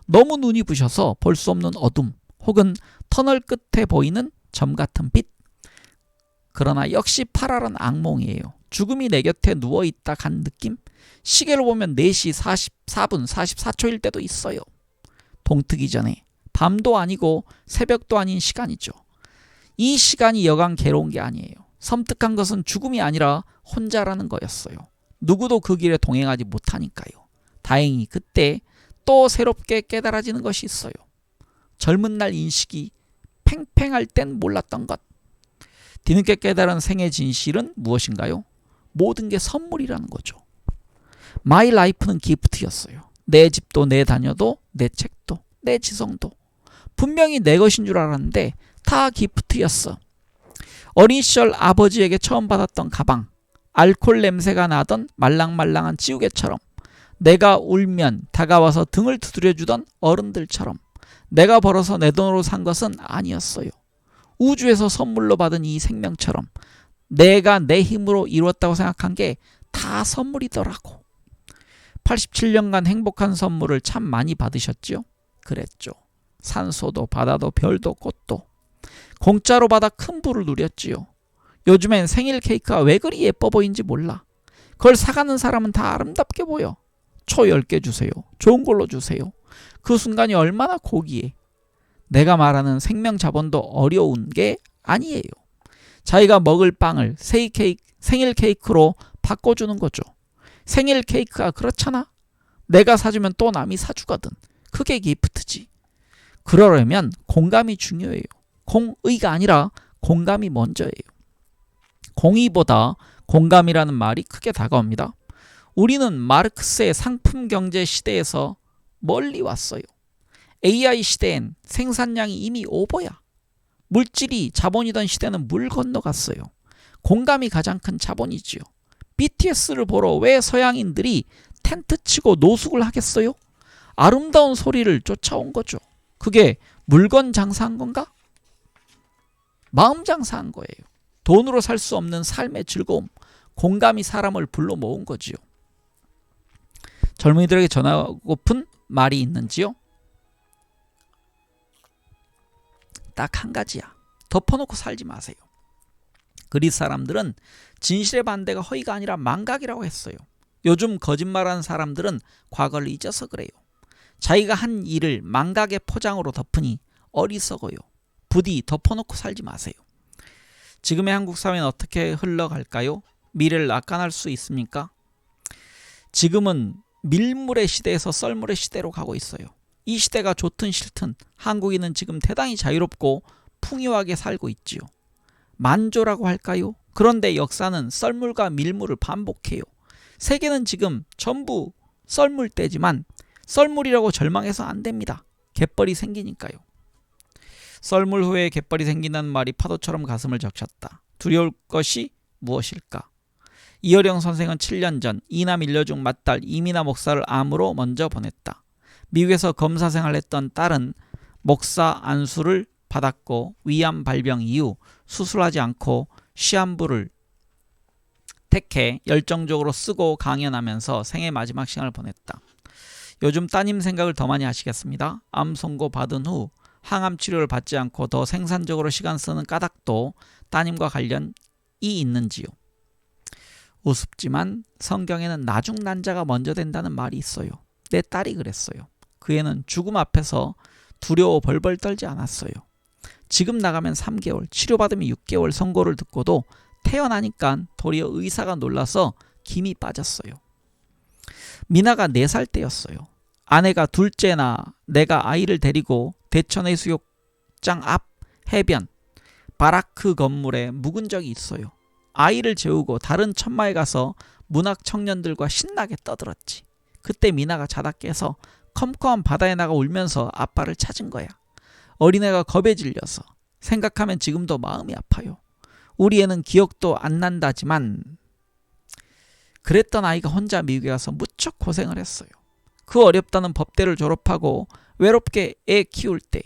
너무 눈이 부셔서 볼 수 없는 어둠 혹은 터널 끝에 보이는 점 같은 빛. 그러나 역시 8알은 악몽이에요. 죽음이 내 곁에 누워있다 간 느낌? 시계로 보면 4시 44분 44초일 때도 있어요. 동트기 전에 밤도 아니고 새벽도 아닌 시간이죠. 이 시간이 여간 괴로운 게 아니에요. 섬뜩한 것은 죽음이 아니라 혼자라는 거였어요. 누구도 그 길에 동행하지 못하니까요. 다행히 그때 또 새롭게 깨달아지는 것이 있어요. 젊은 날 인식이 팽팽할 땐 몰랐던 것. 뒤늦게 깨달은 생의 진실은 무엇인가요? 모든 게 선물이라는 거죠. 마이 라이프는 기프트였어요. 내 집도 내 자녀도 내 책도 내 지성도 분명히 내 것인 줄 알았는데 다 기프트였어. 어린 시절 아버지에게 처음 받았던 가방, 알코올 냄새가 나던 말랑말랑한 지우개처럼, 내가 울면 다가와서 등을 두드려주던 어른들처럼, 내가 벌어서 내 돈으로 산 것은 아니었어요. 우주에서 선물로 받은 이 생명처럼 내가 내 힘으로 이루었다고 생각한 게 다 선물이더라고. 87년간 행복한 선물을 참 많이 받으셨죠? 그랬죠. 산소도 바다도 별도 꽃도 공짜로 받아 큰 부를 누렸지요. 요즘엔 생일 케이크가 왜 그리 예뻐 보이는지 몰라. 그걸 사가는 사람은 다 아름답게 보여. 초 10개 주세요. 좋은 걸로 주세요. 그 순간이 얼마나 고귀해. 내가 말하는 생명 자본도 어려운 게 아니에요. 자기가 먹을 빵을 생일 케이크로 바꿔주는 거죠. 생일 케이크가 그렇잖아. 내가 사주면 또 남이 사주거든. 그게 기프트지. 그러려면 공감이 중요해요. 공의가 아니라 공감이 먼저예요. 공의보다 공감이라는 말이 크게 다가옵니다. 우리는 마르크스의 상품 경제 시대에서 멀리 왔어요. AI 시대엔 생산량이 이미 오버야. 물질이 자본이던 시대는 물 건너갔어요. 공감이 가장 큰 자본이지요. BTS를 보러 왜 서양인들이 텐트 치고 노숙을 하겠어요? 아름다운 소리를 쫓아온 거죠. 그게 물건 장사한 건가? 마음 장사한 거예요. 돈으로 살 수 없는 삶의 즐거움, 공감이 사람을 불러 모은 거지요. 젊은이들에게 전하고픈 말이 있는지요? 딱 한 가지야. 덮어놓고 살지 마세요. 그리스 사람들은 진실의 반대가 허위가 아니라 망각이라고 했어요. 요즘 거짓말하는 사람들은 과거를 잊어서 그래요. 자기가 한 일을 망각의 포장으로 덮으니 어리석어요. 부디 덮어놓고 살지 마세요. 지금의 한국 사회는 어떻게 흘러갈까요? 미래를 낙관할 수 있습니까? 지금은 밀물의 시대에서 썰물의 시대로 가고 있어요. 이 시대가 좋든 싫든 한국인은 지금 대단히 자유롭고 풍요하게 살고 있지요. 만조라고 할까요? 그런데 역사는 썰물과 밀물을 반복해요. 세계는 지금 전부 썰물 때지만 썰물이라고 절망해서 안 됩니다. 갯벌이 생기니까요. 썰물 후에 갯벌이 생긴다는 말이 파도처럼 가슴을 적셨다. 두려울 것이 무엇일까? 이어령 선생은 7년 전 이남 일녀중 맏딸 이민아 목사를 암으로 먼저 보냈다. 미국에서 검사 생활했던 딸은 목사 안수를 받았고 위암 발병 이후 수술하지 않고 시한부를 택해 열정적으로 쓰고 강연하면서 생애 마지막 시간을 보냈다. 요즘 따님 생각을 더 많이 하시겠습니다. 암 선고 받은 후 항암 치료를 받지 않고 더 생산적으로 시간 쓰는 까닭도 따님과 관련이 있는지요. 우습지만 성경에는 나중난자가 먼저 된다는 말이 있어요. 내 딸이 그랬어요. 그 애는 죽음 앞에서 두려워 벌벌 떨지 않았어요. 지금 나가면 3개월, 치료받으면 6개월 선고를 듣고도 태어나니까 도리어 의사가 놀라서 김이 빠졌어요. 미나가 4살 때였어요. 아내가 둘째나 내가 아이를 데리고 대천해수욕장 앞 해변 바라크 건물에 묵은 적이 있어요. 아이를 재우고 다른 천마에 가서 문학 청년들과 신나게 떠들었지. 그때 미나가 자다 깨서 컴컴한 바다에 나가 울면서 아빠를 찾은 거야. 어린애가 겁에 질려서 생각하면 지금도 마음이 아파요. 우리 애는 기억도 안 난다지만 그랬던 아이가 혼자 미국에 가서 무척 고생을 했어요. 그 어렵다는 법대를 졸업하고 외롭게 애 키울 때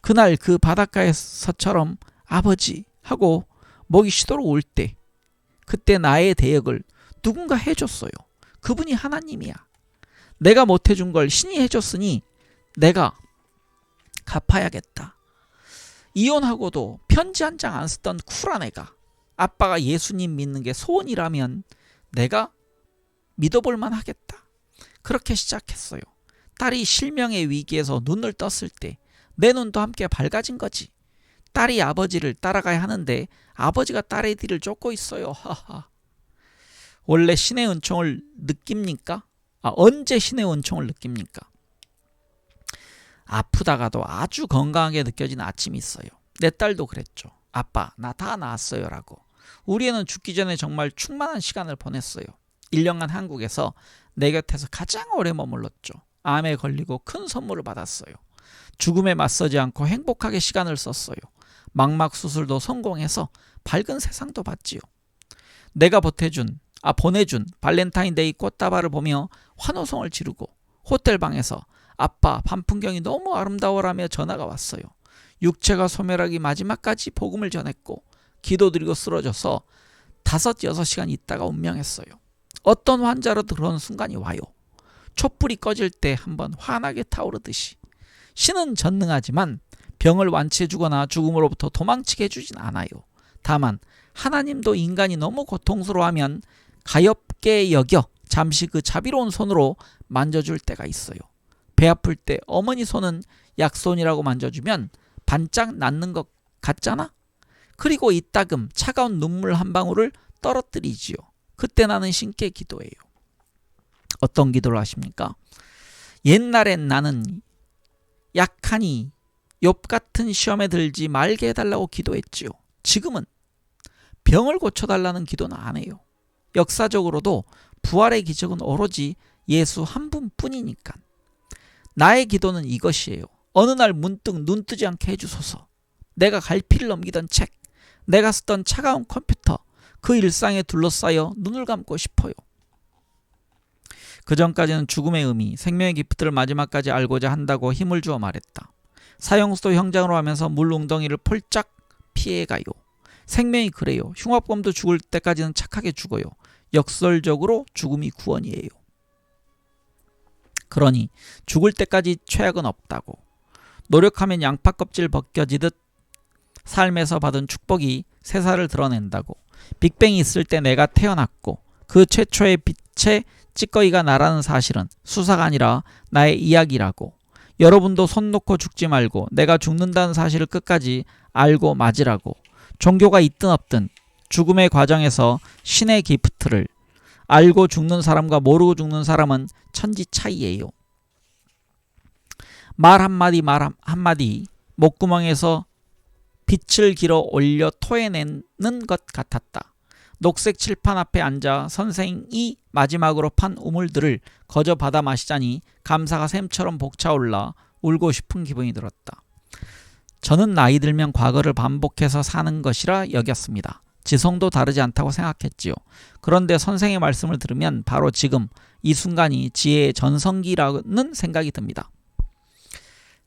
그날 그 바닷가에서처럼 아버지 하고 목이 쉬도록 올 때 그때 나의 대역을 누군가 해줬어요. 그분이 하나님이야. 내가 못해준 걸 신이 해줬으니 내가 갚아야겠다. 이혼하고도 편지 한 장 안 썼던 쿨한 애가 아빠가 예수님 믿는 게 소원이라면 내가 믿어볼만 하겠다. 그렇게 시작했어요. 딸이 실명의 위기에서 눈을 떴을 때 내 눈도 함께 밝아진 거지. 딸이 아버지를 따라가야 하는데 아버지가 딸의 뒤를 쫓고 있어요. 하하. 원래 신의 은총을 느낍니까? 언제 신의 은총을 느낍니까? 아프다가도 아주 건강하게 느껴지는 아침이 있어요. 내 딸도 그랬죠. 아빠, 나 다 나았어요 라고. 우리 애는 죽기 전에 정말 충만한 시간을 보냈어요. 1년간 한국에서 내 곁에서 가장 오래 머물렀죠. 암에 걸리고 큰 선물을 받았어요. 죽음에 맞서지 않고 행복하게 시간을 썼어요. 망막 수술도 성공해서 밝은 세상도 봤지요. 내가 보내준 발렌타인데이 꽃다발을 보며 환호성을 지르고 호텔 방에서 아빠, 밤 풍경이 너무 아름다워라며 전화가 왔어요. 육체가 소멸하기 마지막까지 복음을 전했고 기도드리고 쓰러져서 5-6시간 있다가 운명했어요. 어떤 환자라도 그런 순간이 와요. 촛불이 꺼질 때 한번 환하게 타오르듯이. 신은 전능하지만 병을 완치해주거나 죽음으로부터 도망치게 해주진 않아요. 다만 하나님도 인간이 너무 고통스러워하면 가엾게 여겨 잠시 그 자비로운 손으로 만져줄 때가 있어요. 배 아플 때 어머니 손은 약손이라고 만져주면 반짝 낫는 것 같잖아? 그리고 이따금 차가운 눈물 한 방울을 떨어뜨리지요. 그때 나는 신께 기도해요. 어떤 기도를 하십니까? 옛날엔 나는 약하니 욥 같은 시험에 들지 말게 해달라고 기도했지요. 지금은 병을 고쳐달라는 기도는 안 해요. 역사적으로도 부활의 기적은 오로지 예수 한 분뿐이니까. 나의 기도는 이것이에요. 어느 날 문득 눈 뜨지 않게 해주소서. 내가 갈피를 넘기던 책, 내가 쓰던 차가운 컴퓨터, 그 일상에 둘러싸여 눈을 감고 싶어요. 그 전까지는 죽음의 의미, 생명의 기프트를 마지막까지 알고자 한다고 힘을 주어 말했다. 사형수도 형장으로 하면서 물 웅덩이를 폴짝 피해가요. 생명이 그래요. 흉악범도 죽을 때까지는 착하게 죽어요. 역설적으로 죽음이 구원이에요. 그러니 죽을 때까지 최악은 없다고. 노력하면 양파 껍질 벗겨지듯 삶에서 받은 축복이 새살을 드러낸다고. 빅뱅이 있을 때 내가 태어났고 그 최초의 빛의 찌꺼기가 나라는 사실은 수사가 아니라 나의 이야기라고. 여러분도 손 놓고 죽지 말고 내가 죽는다는 사실을 끝까지 알고 맞으라고. 종교가 있든 없든 죽음의 과정에서 신의 기프트를 알고 죽는 사람과 모르고 죽는 사람은 천지 차이예요. 말 한마디 목구멍에서 빛을 길어 올려 토해내는 것 같았다. 녹색 칠판 앞에 앉아 선생이 마지막으로 판 우물들을 거저 받아 마시자니 감사가 샘처럼 벅차올라 울고 싶은 기분이 들었다. 저는 나이 들면 과거를 반복해서 사는 것이라 여겼습니다. 지성도 다르지 않다고 생각했지요. 그런데 선생의 말씀을 들으면 바로 지금 이 순간이 지혜의 전성기라는 생각이 듭니다.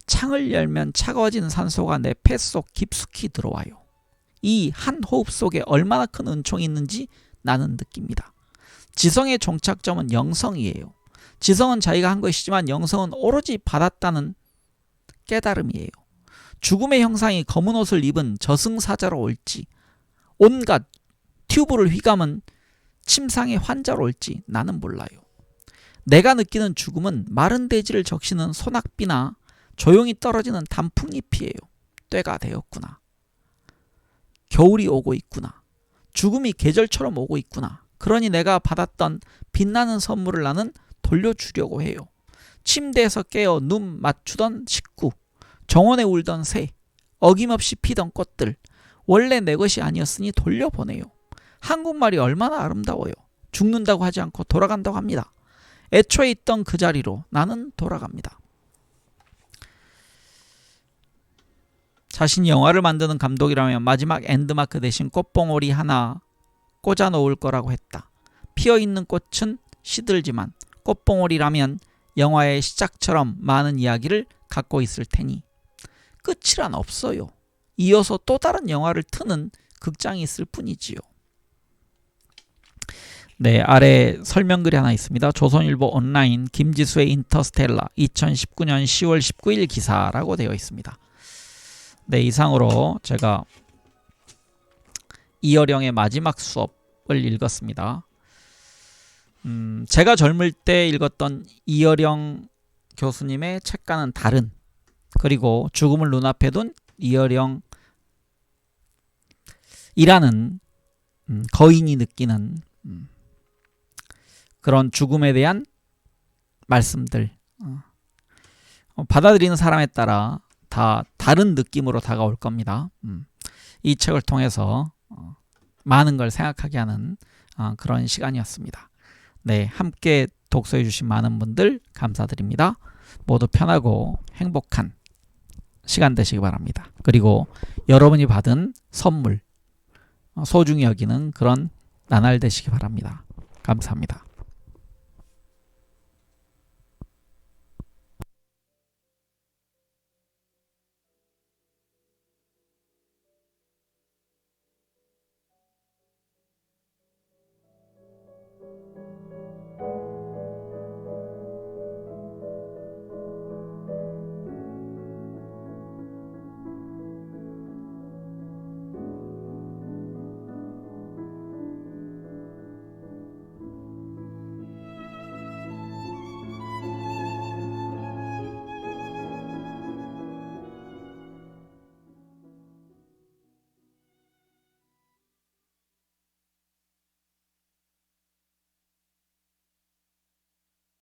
창을 열면 차가워진 산소가 내 폐 속 깊숙이 들어와요. 이 한 호흡 속에 얼마나 큰 은총이 있는지 나는 느낍니다. 지성의 종착점은 영성이에요. 지성은 자기가 한 것이지만 영성은 오로지 받았다는 깨달음이에요. 죽음의 형상이 검은 옷을 입은 저승사자로 올지 온갖 튜브를 휘감은 침상의 환자로 올지 나는 몰라요. 내가 느끼는 죽음은 마른 대지를 적시는 소낙비나 조용히 떨어지는 단풍잎이에요. 때가 되었구나. 겨울이 오고 있구나. 죽음이 계절처럼 오고 있구나. 그러니 내가 받았던 빛나는 선물을 나는 돌려주려고 해요. 침대에서 깨어 눈 맞추던 식구, 정원에 울던 새, 어김없이 피던 꽃들, 원래 내 것이 아니었으니 돌려보내요. 한국말이 얼마나 아름다워요. 죽는다고 하지 않고 돌아간다고 합니다. 애초에 있던 그 자리로 나는 돌아갑니다. 자신이 영화를 만드는 감독이라면 마지막 엔드마크 대신 꽃봉오리 하나 꽂아 놓을 거라고 했다. 피어있는 꽃은 시들지만 꽃봉오리라면 영화의 시작처럼 많은 이야기를 갖고 있을 테니 끝이란 없어요. 이어서 또 다른 영화를 트는 극장이 있을 뿐이지요. 네, 아래 설명글이 하나 있습니다. 조선일보 온라인 김지수의 인터스텔라 2019년 10월 19일 기사라고 되어 있습니다. 네, 이상으로 제가 이어령의 마지막 수업을 읽었습니다. 제가 젊을 때 읽었던 이어령 교수님의 책과는 다른, 그리고 죽음을 눈앞에 둔 이어령이라는 거인이 느끼는 그런 죽음에 대한 말씀들, 받아들이는 사람에 따라 다 다른 느낌으로 다가올 겁니다. 이 책을 통해서 많은 걸 생각하게 하는 그런 시간이었습니다. 네, 함께 독서해 주신 많은 분들 감사드립니다. 모두 편하고 행복한 시간 되시기 바랍니다. 그리고 여러분이 받은 선물 소중히 여기는 그런 나날 되시기 바랍니다. 감사합니다.